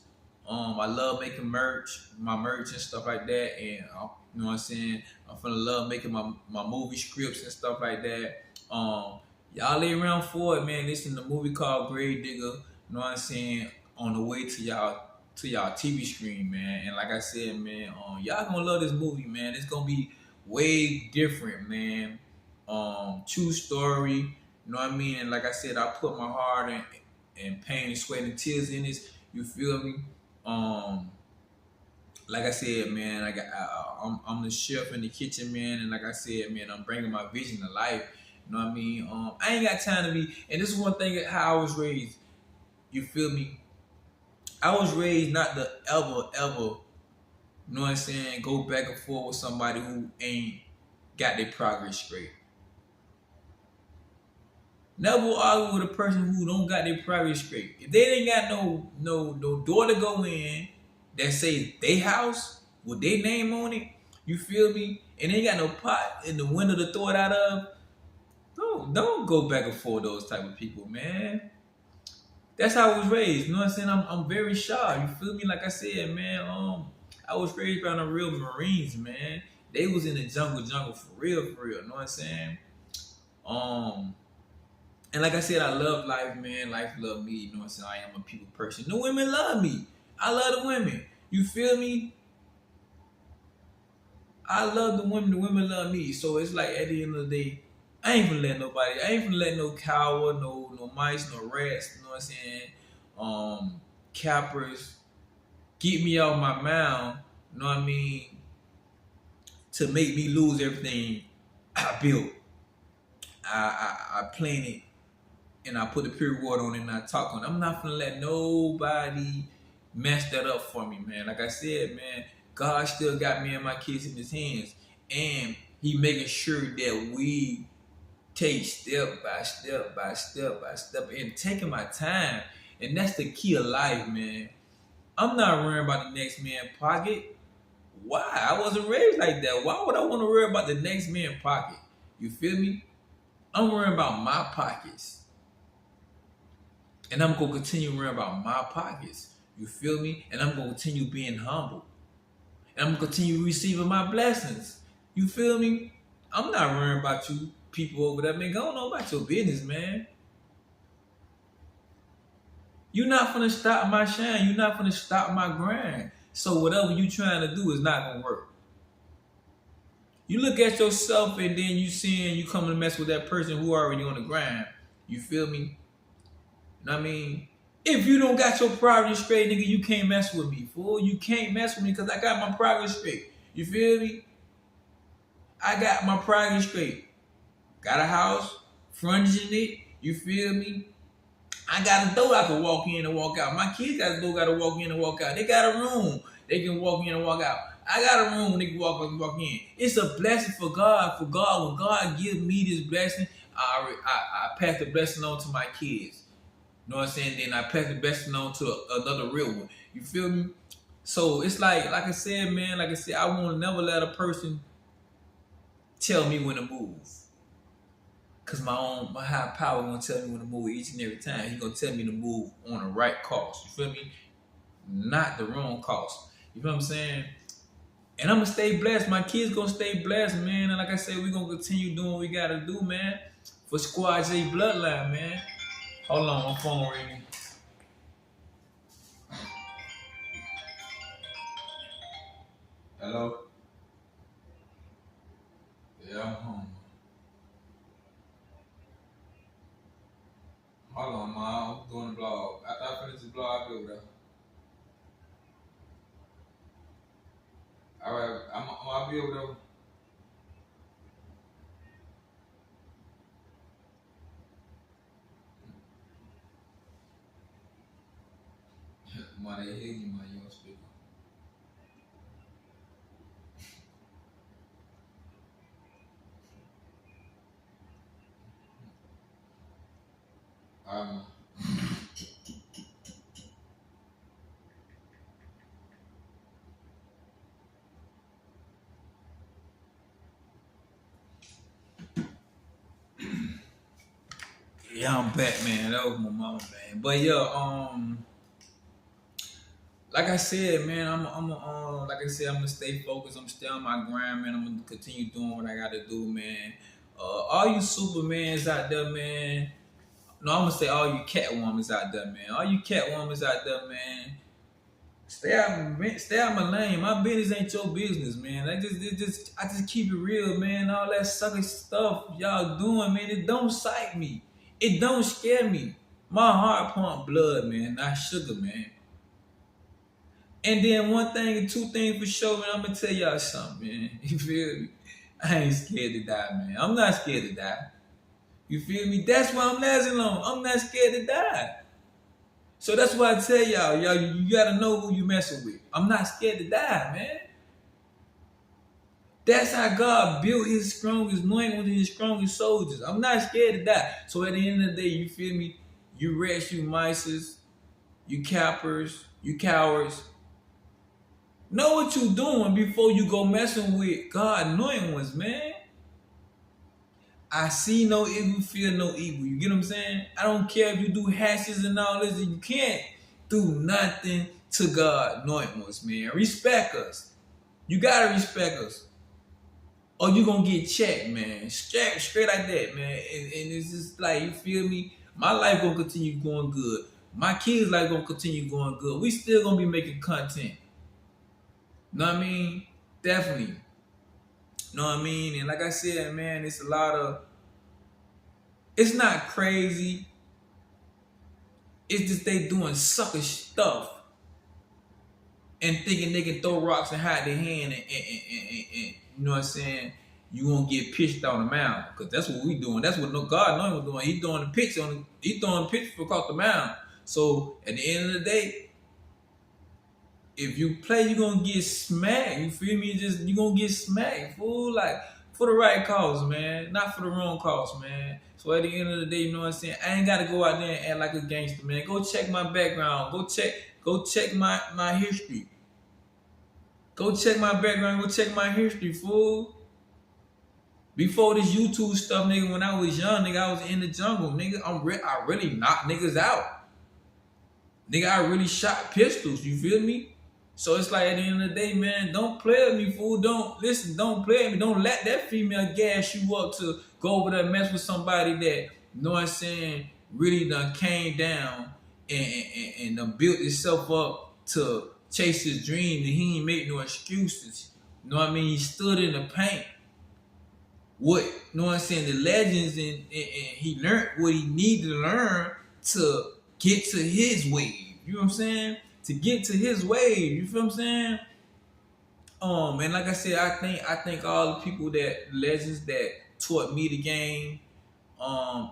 I love making my merch and stuff like that. And you know what I'm saying, I'm finna love making my movie scripts and stuff like that. Y'all lay around for it, man. This is the movie called Grave Digger. You know what I'm saying, on the way to y'all TV screen, man. And like I said, man, y'all gonna love this movie, man. It's gonna be way different, man. True story. You know what I mean? And like I said, I put my heart and pain and sweat and tears in this. You feel me? Like I said, man, I'm the chef in the kitchen, man. And like I said, man, I'm bringing my vision to life. You know what I mean? I ain't got time to be. And this is one thing how I was raised. You feel me? I was raised not to ever, you know what I'm saying, go back and forth with somebody who ain't got their progress straight. Never argue with a person who don't got their progress straight. If they ain't got no door to go in that say they house with their name on it, you feel me? And they ain't got no pot in the window to throw it out of, don't go back and forth with those type of people, man. That's how I was raised. You know what I'm saying? I'm very shy. You feel me? Like I said, man. I was raised by the real Marines, man. They was in the jungle for real. You know what I'm saying? And like I said, I love life, man. Life love me. You know what I'm saying? I am a people person. The women love me. I love the women. You feel me? I love the women. The women love me. So it's like at the end of the day, I ain't gonna let nobody. I ain't gonna let no coward, no mice, no rats. You know what I'm saying? Cappers get me off my mound. You know what I mean? To make me lose everything I built. I planted and I put the pure water on it and I talk on it. I'm not gonna let nobody mess that up for me, man. Like I said, man, God still got me and my kids in his hands. And he making sure that we take step by step and taking my time. And that's the key of life, man. I'm not worrying about the next man's pocket. Why? I wasn't raised like that. Why would I want to worry about the next man's pocket? You feel me? I'm worrying about my pockets. And I'm going to continue worrying about my pockets. You feel me? And I'm going to continue being humble. And I'm going to continue receiving my blessings. You feel me? I'm not worrying about you people over there, man. Go on about your business, man. You're not going to stop my shine. You're not going to stop my grind. So whatever you trying to do is not going to work. You look at yourself and then you seeing you coming to mess with that person who already on the grind. You feel me? You know what I mean? If you don't got your progress straight, nigga, you can't mess with me, fool. You can't mess with me because I got my progress straight. You feel me? I got my progress straight. Got a house, furnishing it. You feel me? I got a door I can walk in and walk out. My kids got a door got to walk in and walk out. They got a room they can walk in and walk out. I got a room they can walk in. It's a blessing for God. When God gives me this blessing, I pass the blessing on to my kids. You know what I'm saying? Then I pass the blessing on to another real one. You feel me? So it's like I said, man, I won't never let a person tell me when to move. Cause my high power gonna tell me when to move each and every time. He gonna tell me to move on the right course. You feel me? Not the wrong course. You feel what I'm saying? And I'm gonna stay blessed. My kids gonna stay blessed, man. And like I said, we gonna continue doing what we gotta do, man. For Squad J Bloodline, man. Hold on, my phone ringing. Hello? Yeah, I'm home. Hold on, Ma. I'm doing the vlog. After I finish the vlog, I'll be over there. Alright, I'll be over there. Ma, they hear you, ma. You don't speak. Alright, ma. Yeah, I'm back, man. That was my mama, man. But yeah, like I said, man, like I said, I'm gonna stay focused. I'm stay on my grind, man. I'm gonna continue doing what I gotta do, man. All you Supermans out there, man. No, I'm gonna say all you Catwomans out there, man. All you Catwomans out there, man. Stay out my lane. My business ain't your business, man. I just keep it real, man. All that sucker stuff y'all doing, man, it don't excite me. It don't scare me. My heart pump blood, man, not sugar, man. And then one thing and two things for sure, man, I'm gonna tell y'all something, man. You feel me? I ain't scared to die, man. I'm not scared to die. You feel me? That's why I'm lasting long. I'm not scared to die. So that's why I tell y'all, you gotta know who you messing with. I'm not scared to die, man. That's how God built his strongest anointing with his strongest soldiers. I'm not scared to die. So at the end of the day, you feel me? You rats, you mices, you cappers, you cowards. Know what you doing before you go messing with God anointing ones, man. I see no evil, feel no evil. You get what I'm saying? I don't care if you do hashes and all this. You can't do nothing to God anointing ones, man. Respect us. You gotta respect us. Or you gonna get checked, man. Straight like that, man. And it's just like, you feel me? My life gonna continue going good. My kids' life gonna continue going good. We still gonna be making content. Know what I mean? Definitely. Know what I mean? And like I said, man, it's a lot of, it's not crazy. It's just they doing sucker stuff and thinking they can throw rocks and hide their hand and you know what I'm saying? You gonna get pitched on the mound. Cause that's what we doing. That's what God knows we're doing. He throwing the pitch he throwing the pitch for across the mound. So at the end of the day, if you play, you're gonna get smacked. You feel me? You gonna get smacked, fool. Like, for the right cause, man. Not for the wrong cause, man. So at the end of the day, you know what I'm saying? I ain't gotta go out there and act like a gangster, man. Go check my background. Go check my history. Go check my background. Go check my history, fool. Before this YouTube stuff, nigga, when I was young, nigga, I was in the jungle, nigga. I really knocked niggas out. Nigga, I really shot pistols, you feel me? So it's like, at the end of the day, man, don't play with me, fool. Don't play with me. Don't let that female gas you up to go over there and mess with somebody that, you know what I'm saying, really done came down and done built itself up to chase his dream, and he ain't make no excuses. You know what I mean? He stood in the paint. What, you know what I'm saying, the legends, and he learned what he needed to learn to get to his wave. You know what I'm saying? To get to his wave. You feel what I'm saying? And like I said, I think all the people legends that taught me the game,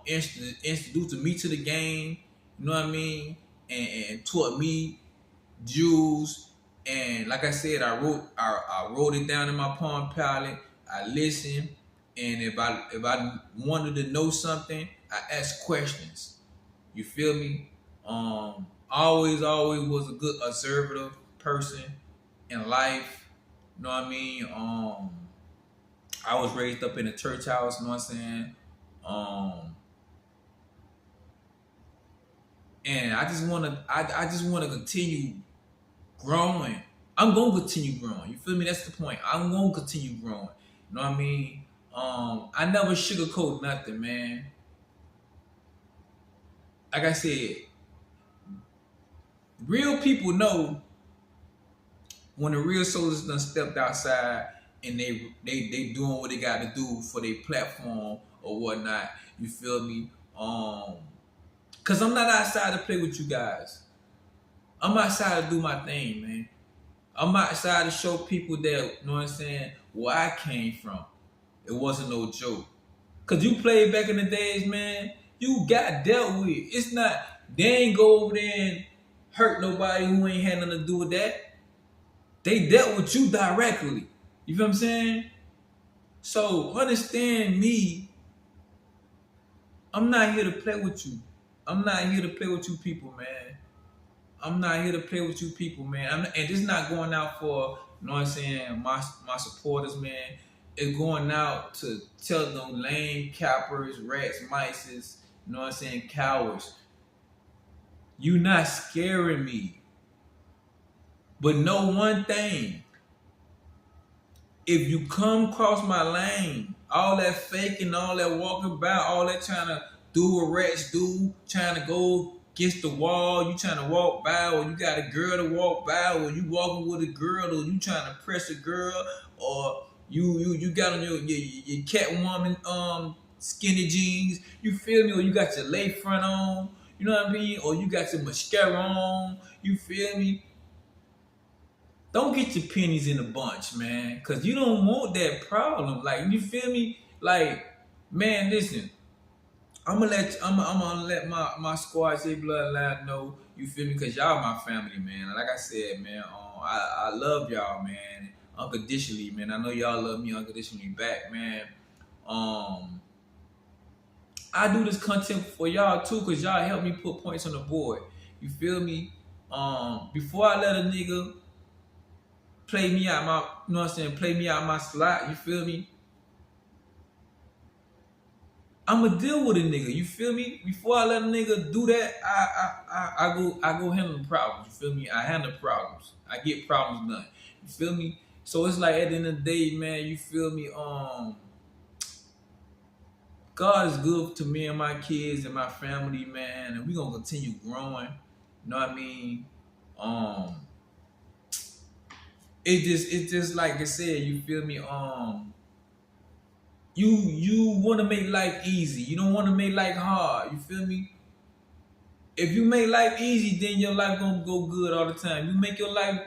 introduced me to the game, you know what I mean, and taught me jewels. And like I said, I wrote it down in my Palm Pilot. I listened, and if I wanted to know something, I asked questions. You feel me? Always was a good observative person in life. You know what I mean? I was raised up in a church house. You know what I'm saying? And I just wanna continue growing. I'm gonna continue growing. You feel me? That's the point. I'm gonna continue growing. You know what I mean? I never sugarcoat nothing, man. Like I said, real people know when the real soldiers done stepped outside and they doing what they got to do for their platform or whatnot. You feel me? Cause I'm not outside to play with you guys. I'm outside to do my thing, man. I'm outside to show people that, you know what I'm saying, where I came from. It wasn't no joke. Cause you played back in the days, man, you got dealt with. It's not, they ain't go over there and hurt nobody who ain't had nothing to do with that. They dealt with you directly. You feel what I'm saying? So understand me. I'm not here to play with you. I'm not here to play with you people, man. I'm not here to play with you people, man. And this is not going out for, you know what I'm saying, my supporters, man. It's going out to tell them lame cappers, rats, mices, you know what I'm saying, cowards. You not scaring me. But know one thing. If you come across my lane, all that faking, all that walking about, all that trying to do what rats do, trying to go against the wall, you trying to walk by, or you got a girl to walk by, or you walking with a girl, or you trying to press a girl, or you got on your Catwoman skinny jeans, you feel me, or you got your lace front on, you know what I mean, or you got your mascara on, you feel me. Don't get your pennies in a bunch, man, because you don't want that problem. Like, you feel me? Like, man, listen, I'm gonna let my squad say bloodline know, you feel me? Cause y'all my family, man. Like I said, man, I love y'all, man, unconditionally, man. I know y'all love me unconditionally back, man. I do this content for y'all too, cause y'all help me put points on the board. You feel me? Before I let a nigga play me out my, you know what I'm saying, play me out my slot, you feel me? I'ma deal with a nigga, you feel me? Before I let a nigga do that, I go handle the problems, you feel me? I handle problems. I get problems done. You feel me? So it's like at the end of the day, man, you feel me? God is good to me and my kids and my family, man, and we gonna continue growing. You know what I mean? It's just like I said, you feel me? You want to make life easy. You don't want to make life hard. You feel me? If you make life easy, then your life gonna go good all the time. You make your life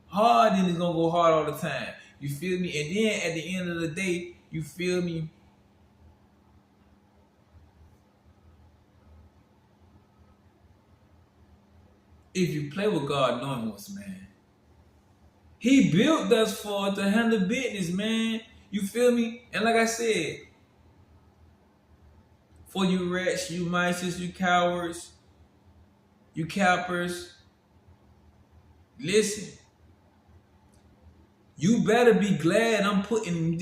hard, then it's gonna go hard all the time. You feel me? And then at the end of the day, you feel me? If you play with God knowing what's, man, He built us for to handle business, man. You feel me? And like I said, for you rats, you mices, you cowards, you cappers, listen. You better be glad I'm putting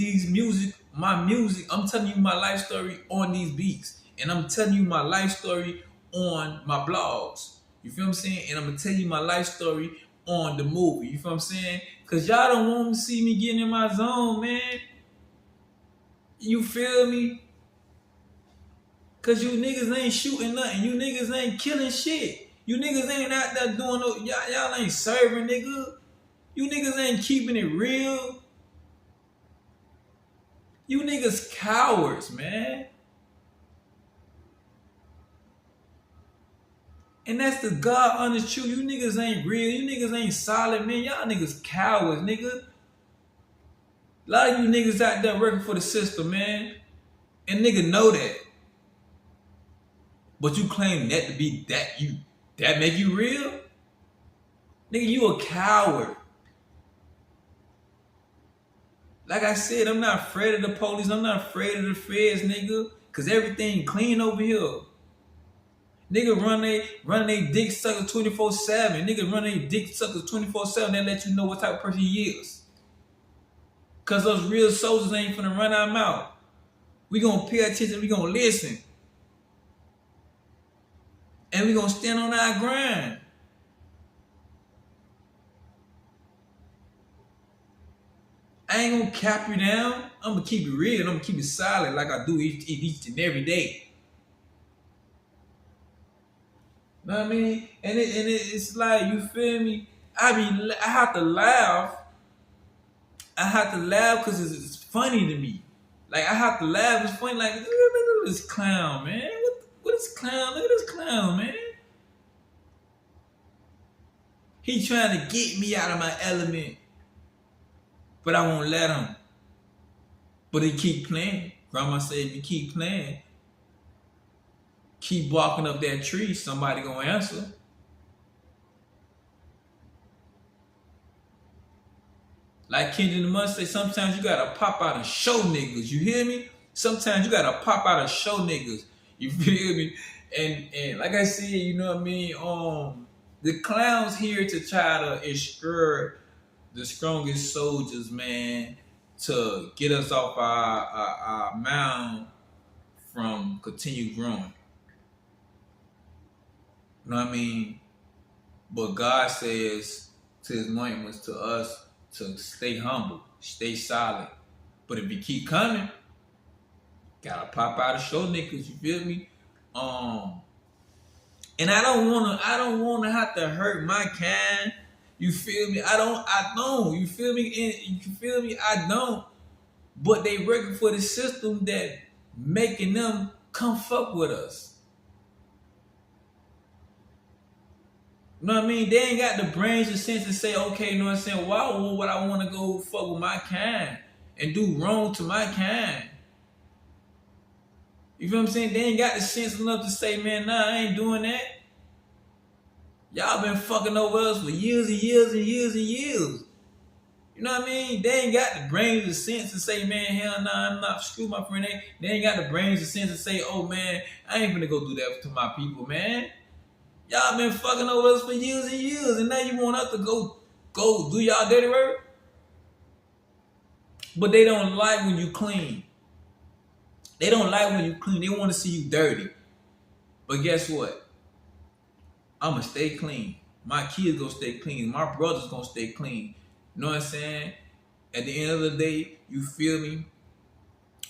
my music, I'm telling you my life story on these beats. And I'm telling you my life story on my blogs. You feel what I'm saying? And I'm going to tell you my life story on the movie. You feel what I'm saying? Because y'all don't want to see me getting in my zone, man. You feel me? Because you niggas ain't shooting nothing. You niggas ain't killing shit. You niggas ain't out there doing no... Y'all ain't serving, nigga. You niggas ain't keeping it real. You niggas cowards, man. And that's the God honest truth. You niggas ain't real. You niggas ain't solid, man. Y'all niggas cowards, nigga. A lot of you niggas out there working for the system, man. And nigga know that. But you claim that to be that make you real? Nigga, you a coward. Like I said, I'm not afraid of the police. I'm not afraid of the feds, nigga. Cause everything clean over here. Nigga run they dick suckers 24/7. Nigga run they dick suckers 24/7. They let you know what type of person he is. Cause those real soldiers ain't finna run our mouth. We gonna pay attention. We gonna listen. And we gonna stand on our grind. I ain't gonna cap you down. I'm gonna keep it real. I'm gonna keep it solid like I do each and every day. Know what I mean? And it's like, you feel me? I have to laugh. I have to laugh because it's funny to me. Like, I have to laugh. It's funny. Like, look at this clown, man. What is clown? Look at this clown, man. He trying to get me out of my element. But I won't let him. But he keep playing. Grandma said, if you keep playing, keep walking up that tree, somebody gonna answer. Like Kendrick Lamar say, sometimes you gotta pop out and show niggas. You hear me? Sometimes you gotta pop out and show niggas. You feel me? And like I said, you know what I mean? The clown's here to try to ensure the strongest soldiers, man, to get us off our mound from continue growing. You know what I mean? But God says to his anointments, to us, to stay humble, stay solid. But if you keep coming, gotta pop out and show niggas, you feel me? And I don't wanna have to hurt my kind. You feel me? I don't. You feel me? And you feel me? I don't. But they working for the system that making them come fuck with us. You know what I mean? They ain't got the brains or sense to say, okay, you know what I'm saying? Why would I want to go fuck with my kind and do wrong to my kind? You feel what I'm saying? They ain't got the sense enough to say, man, nah, I ain't doing that. Y'all been fucking over us for years and years and years and years. You know what I mean? They ain't got the brains or sense to say, man, hell nah, I'm not screw my friend. They ain't got the brains or sense to say, oh man, I ain't gonna go do that to my people, man. Y'all been fucking over us for years and years, and now you want us to go do y'all dirty work? But they don't like when you clean. They don't like when you clean. They want to see you dirty. But guess what? I'ma stay clean. My kids gonna stay clean. My brother's gonna stay clean. You know what I'm saying? At the end of the day, you feel me?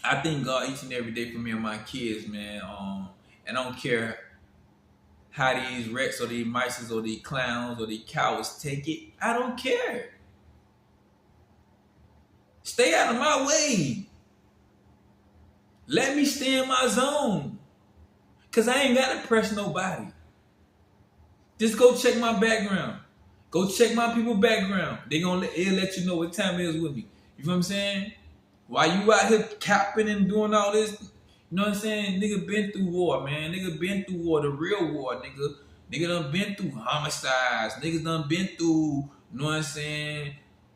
I thank God each and every day for me and my kids, man. And I don't care how these wrecks or these mices or these clowns or these cowards take it. I don't care. Stay out of my way. Let me stay in my zone. Cause I ain't gotta press nobody. Just go check my background. Go check my people background. It'll let you know what time it is with me. You feel what I'm saying? While you out here capping and doing all this, you know what I'm saying? Nigga been through war, man. Nigga been through war, the real war, nigga. Nigga done been through homicides. Niggas done been through, you know what I'm saying,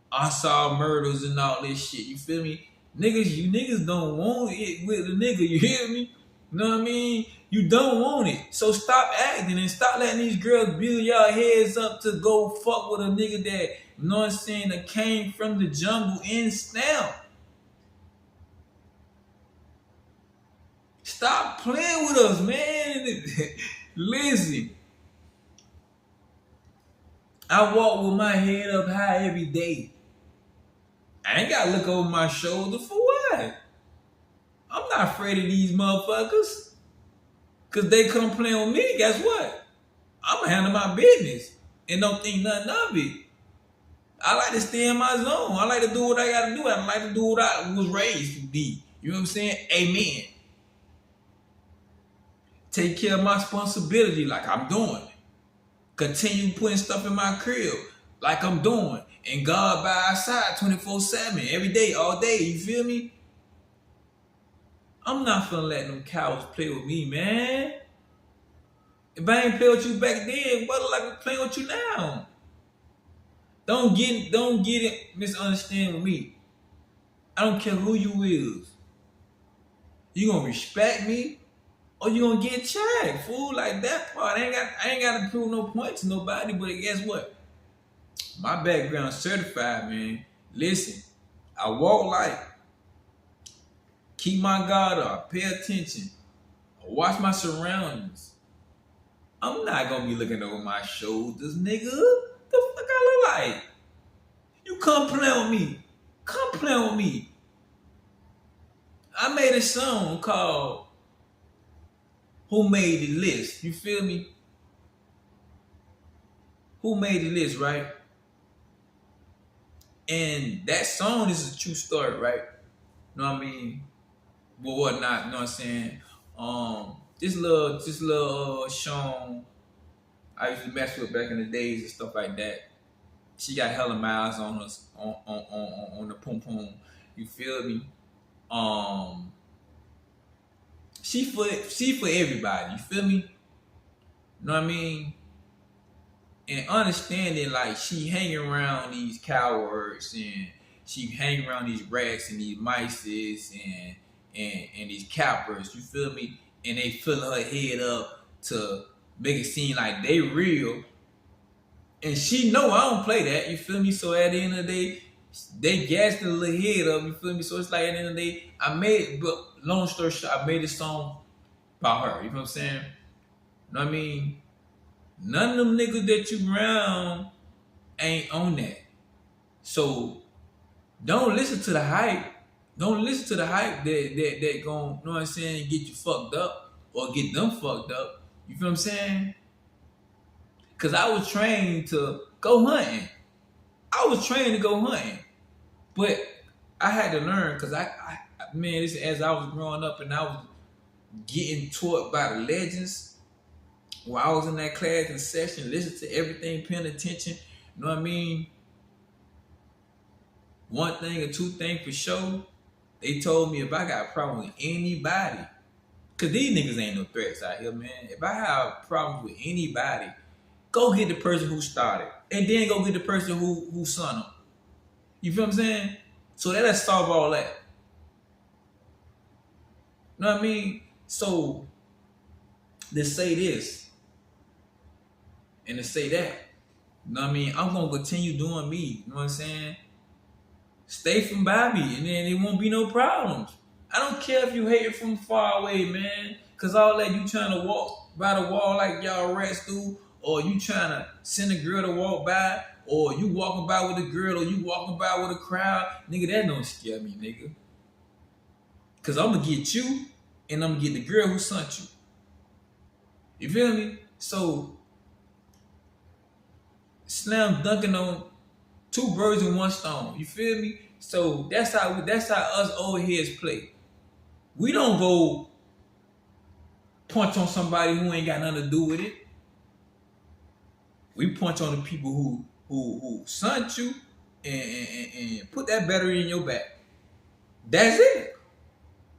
unsolved murders and all this shit. You feel me? You niggas don't want it with the nigga, you hear me? You know what I mean? You don't want it. So stop acting and stop letting these girls build y'all heads up to go fuck with a nigga that, you know what I'm saying, that came from the jungle in Snell. Stop playing with us, man. Listen. I walk with my head up high every day. I ain't gotta look over my shoulder for what? I'm not afraid of these motherfuckers. Cause they come play on me, guess what? I'ma handle my business and don't think nothing of it. I like to stay in my zone. I like to do what I gotta do. I like to do what I was raised to be. You know what I'm saying? Amen. Take care of my responsibility like I'm doing. Continue putting stuff in my crib like I'm doing. And God by our side 24/7, every day, all day. You feel me? I'm not finna let them cowards play with me, man. If I ain't play with you back then, what like I'm playing with you now? Don't get it misunderstand with me. I don't care who you is. You gonna respect me or you gonna get checked, fool. Like that part. I ain't gotta prove no point to nobody, but guess what? My background certified, man. Listen, I walk like, keep my guard up, pay attention, watch my surroundings. I'm not gonna be looking over my shoulders, nigga. The fuck I look like? You come play with me. Come play with me. I made a song called Who Made the List? You feel me? Who Made the List, right? And that song is a true story, right? You know what I mean? But whatnot, you know what I'm saying? This little Sean I used to mess with back in the days and stuff like that. She got hella miles on us on the pum pum. You feel me? She for everybody. You feel me? You know what I mean? And understanding like she hanging around these cowards and she hanging around these rats and these mices and these cappers. You feel me? And they fill her head up to make it seem like they real. And she know I don't play that, you feel me? So at the end of the day, they gassed the little head up, you feel me? So it's like at the end of the day, but long story short, I made this song about her, you know what I'm saying? You know what I mean? None of them niggas that you around ain't on that. So don't listen to the hype. Don't listen to the hype that gon', you know what I'm saying, get you fucked up or get them fucked up. You feel what I'm saying? Cause I was trained to go hunting. But I had to learn because man, this as I was growing up and I was getting taught by the legends. While I was in that class and session, listening to everything, paying attention. You know what I mean? One thing or two things for sure. They told me if I got a problem with anybody, Cause these niggas ain't no threats out here, man. If I have problems with anybody, go get the person who started. And then go get the person who son them. You feel what I'm saying? So that'll solve all that. You know what I mean? So to say this and to say that, you know what I mean? I'm gonna continue doing me. You know what I'm saying? Stay from by me, and then there won't be no problems. I don't care if you hate it from far away, man. Cause all that you trying to walk by the wall like y'all rats do, or you trying to send a girl to walk by, or you walking by with a girl, or you walking by with a crowd, nigga, that don't scare me, nigga. Cause I'm gonna get you, and I'm gonna get the girl who sent you. You feel me? So slam dunking on two birds in one stone. You feel me? So that's how us old heads play. We don't go punch on somebody who ain't got nothing to do with it. We punch on the people who sent you and put that battery in your back. That's it.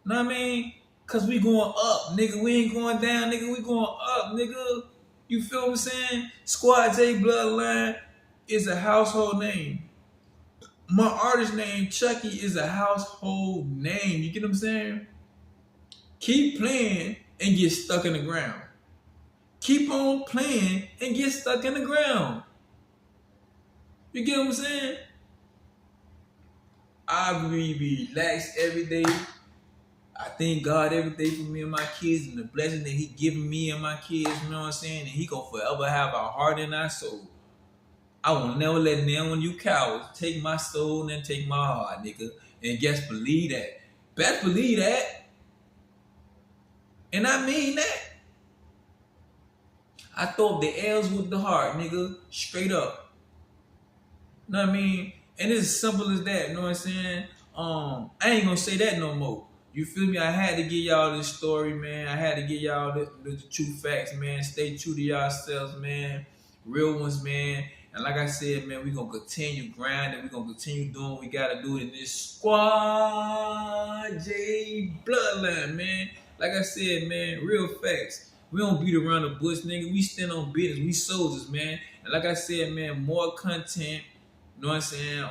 Know what I mean? Cause we going up, nigga. We ain't going down, nigga. We going up, nigga. You feel what I'm saying? Squad J Bloodline is a household name. My artist name, CHUCKY, is a household name. You get what I'm saying? Keep playing and get stuck in the ground. Keep on playing and get stuck in the ground. You get what I'm saying? I be relaxed every day. I thank God every day for me and my kids and the blessing that He giving me and my kids, you know what I'm saying? And He gonna forever have our heart and our soul. I will never let none of you cowards take my soul and take my heart, nigga. And just believe that. Best believe that. And I mean that. I throw up the L's with the heart, nigga. Straight up. You know what I mean? And it's as simple as that, you know what I'm saying? I ain't gonna say that no more. You feel me? I had to give y'all this story, man. I had to give y'all the true facts, man. Stay true to yourselves, man. Real ones, man. And like I said, man, we're going to continue grinding. We're going to continue doing what we got to do in this Squad J Bloodline, man. Like I said, man, real facts. We don't beat around the bush, nigga. We stand on business. We soldiers, man. And like I said, man, more content. You know what I'm saying?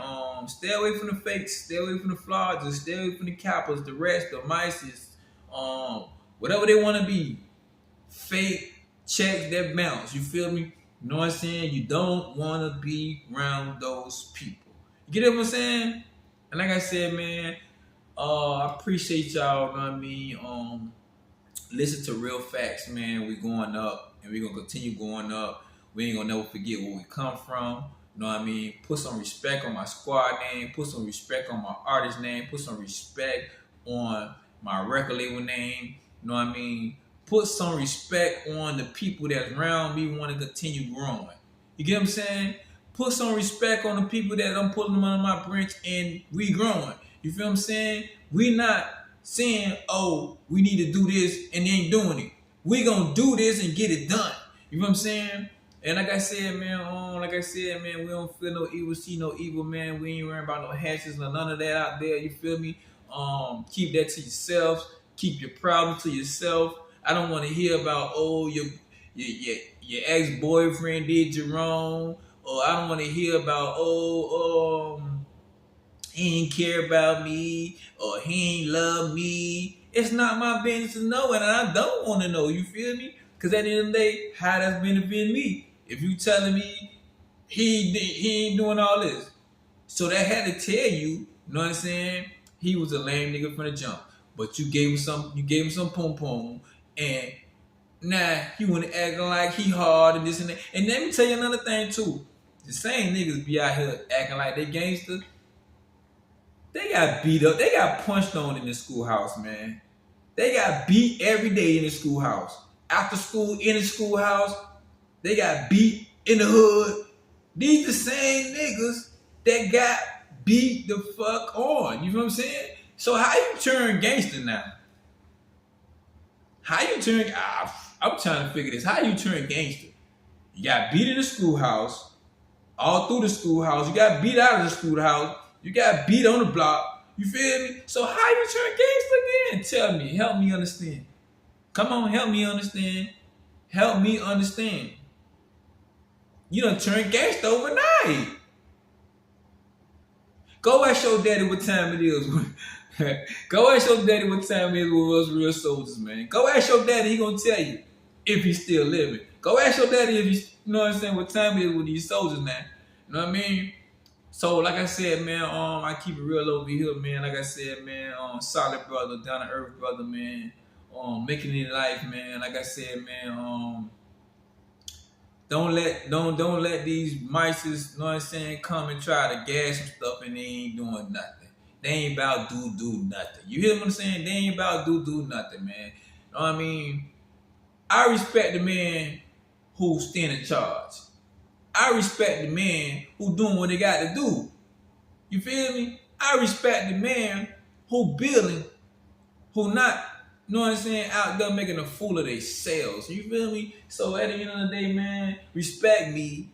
Stay away from the fakes. Stay away from the frauds. Stay away from the coppers, the rest, the mices. Whatever they want to be. Fake checks that bounce. You feel me? You know what I'm saying? You don't want to be around those people. You get what I'm saying? And like I said, man, I appreciate y'all, you know what I mean? Listen to real facts, man. We going up, and we're going to continue going up. We ain't going to never forget where we come from. You know what I mean? Put some respect on my squad name. Put some respect on my artist name. Put some respect on my record label name. You know what I mean? Put some respect on the people that's around me want to continue growing. You get what I'm saying? Put some respect on the people that I'm pulling them under my branch and we growing. You feel what I'm saying? We not saying, oh, we need to do this and they ain't doing it. We gonna do this and get it done. You know what I'm saying? And like I said, man, we don't feel no evil, see no evil, man. We ain't worrying about no hatches or none of that out there. You feel me? Keep that to yourself. Keep your problems to yourself. I don't want to hear about, oh, your ex-boyfriend did you wrong. Or I don't want to hear about, he ain't care about me. Or he ain't love me. It's not my business to know, and I don't want to know. You feel me? Because at the end of the day, how that's benefiting me? If you telling me he ain't doing all this. So that had to tell you, you know what I'm saying? He was a lame nigga from the jump. But you gave him some pom-pom. And now he want to act like he hard and this and that. And let me tell you another thing too. The same niggas be out here acting like they gangster. They got beat up. They got punched on in the schoolhouse, man. They got beat every day in the schoolhouse. After school, in the schoolhouse. They got beat in the hood. These the same niggas that got beat the fuck on. You know what I'm saying? So how you turn gangster now? How you turn... I'm trying to figure this. How you turn gangster? You got beat in the schoolhouse. All through the schoolhouse. You got beat out of the schoolhouse. You got beat on the block. You feel me? So how you turn gangster again? Tell me. Help me understand. Come on, help me understand. Help me understand. You done turned gangster overnight. Go ask your daddy what time it is. Go ask your daddy what time it is with us real soldiers, man. Go ask your daddy, he gonna tell you if he's still living. Go ask your daddy if he's, you know what I'm saying, what time it is with these soldiers, man. You know what I mean? So, like I said, man, I keep it real over here, man. Like I said, man, solid brother, down to earth brother, man. Making it in life, man. Like I said, man, don't let these mices, you know what I'm saying, come and try to gas some stuff and they ain't doing nothing. They ain't about do nothing. You hear what I'm saying? They ain't about do nothing, man. You know what I mean? I respect the man who stand in charge. I respect the man who doing what they got to do. You feel me? I respect the man who building, who not, you know what I'm saying, out there making a fool of themselves. You feel me? So at the end of the day, man, respect me.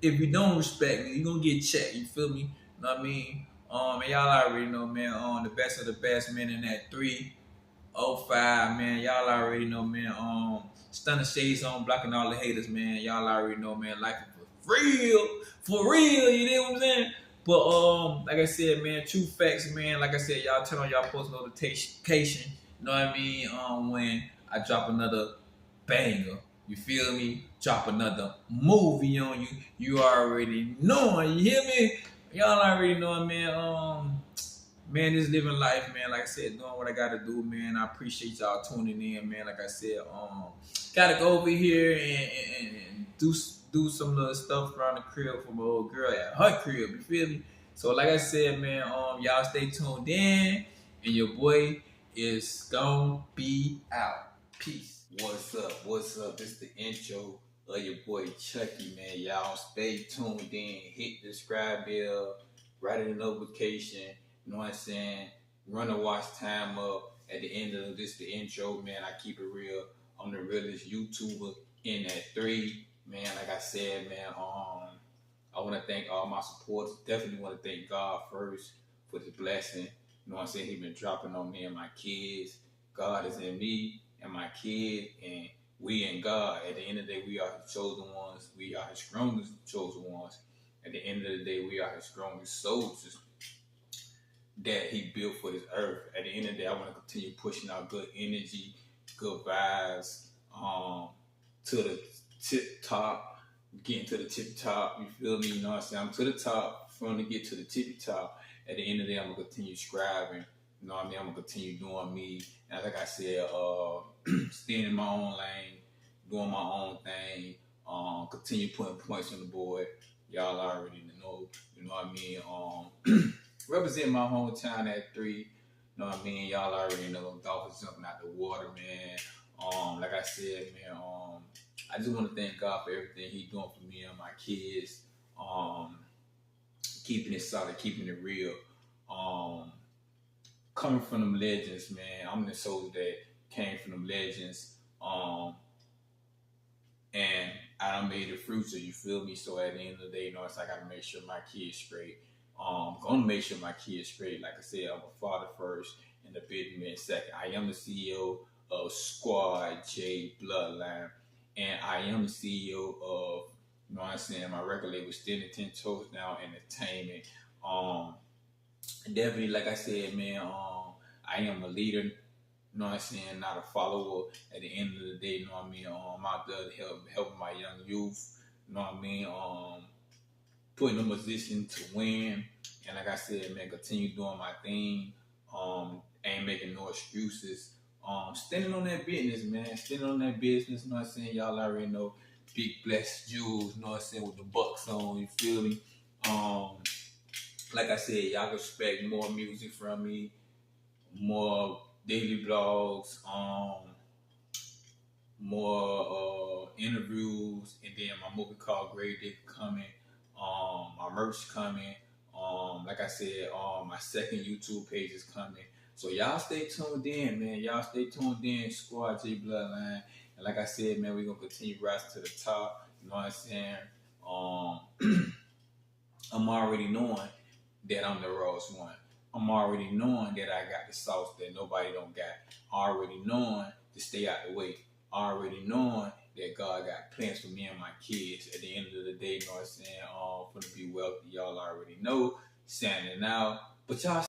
If you don't respect me, you're gonna get checked. You feel me? You know what I mean? And y'all already know, man, the best of the best, man, in that 305, man. Y'all already know, man. Stunning shades on, blocking all the haters, man. Y'all already know, man. Life is for real. You know what I'm saying? But like I said, man, true facts, man. Like I said, y'all turn on y'all post notification. You know what I mean? When I drop another banger, you feel me? Drop another movie on you. You already know. You hear me? Y'all already know, man. Man, just living life, man. Like I said, doing what I gotta do, man. I appreciate y'all tuning in, man. Like I said, gotta go over here and do some little stuff around the crib for my old girl at her crib. You feel me? So, like I said, man, y'all stay tuned in, and your boy is gonna be out. Peace. What's up? What's up? This is the intro of your boy Chucky, man. Y'all stay tuned in. Hit the subscribe bell, write a notification. You know what I'm saying? Run the watch time up. At the end of this, the intro, man, I keep it real. I'm the realest YouTuber in that 3. Man, like I said, man, I want to thank all my supporters. Definitely want to thank God first for the blessing. You know what I'm saying? He been dropping on me and my kids. God is in me and my kid, and we in God. At the end of the day, we are His chosen ones. We are His strongest chosen ones. At the end of the day, we are His strongest soldiers that He built for this earth. At the end of the day, I want to continue pushing out good energy, good vibes, to the tip top, getting to the tip top. You feel me? You know what I'm saying? I'm to the top, trying to get to the tippy top. At the end of the day, I'm gonna continue scribing. You know what I mean? I'm gonna continue doing me. And like I said, staying in my own lane, doing my own thing. Continue putting points on the board. Y'all already know. You know what I mean? Represent my hometown at 3. You know what I mean? Y'all already know. Dolphins jumping out the water, man. Like I said, man, I just want to thank God for everything He doing for me and my kids. Keeping it solid, keeping it real. Coming from them legends, man. I'm the soldier that came from them legends. And I done made the future, you feel me? So at the end of the day, you know, it's like I gotta make sure my kids straight. Gonna make sure my kids straight. Like I said, I'm a father first and a businessman second. I am the CEO of Squad J Bloodline, and I am the CEO of, you know what I'm saying, my record label Standing 10 Toes Down Entertainment. Definitely, like I said, man, I am a leader. You know what I'm saying? Not a follower. At the end of the day, you know what I mean? I'm out there to help my young youth. You know what I mean? Putting them in a position to win. And like I said, man, continue doing my thing. Ain't making no excuses. Standing on that business, man. Standing on that business. You know what I'm saying? Y'all already know. Big blessed jewels. You know what I'm saying? With the bucks on. You feel me? Like I said, y'all can expect more music from me. More daily vlogs, more interviews, and then my movie called Grave Digger coming, my merch coming, like I said, my second YouTube page is coming. So y'all stay tuned in, man. Y'all stay tuned in, Squad J Bloodline. And like I said, man, we're gonna continue rising to the top. You know what I'm saying? I'm already knowing that I'm the rawest one. I'm already knowing that I got the sauce that nobody don't got. Already knowing to stay out the way. Already knowing that God got plans for me and my kids. At the end of the day, you know what I'm saying? For to be wealthy, y'all already know. Standing out. But y'all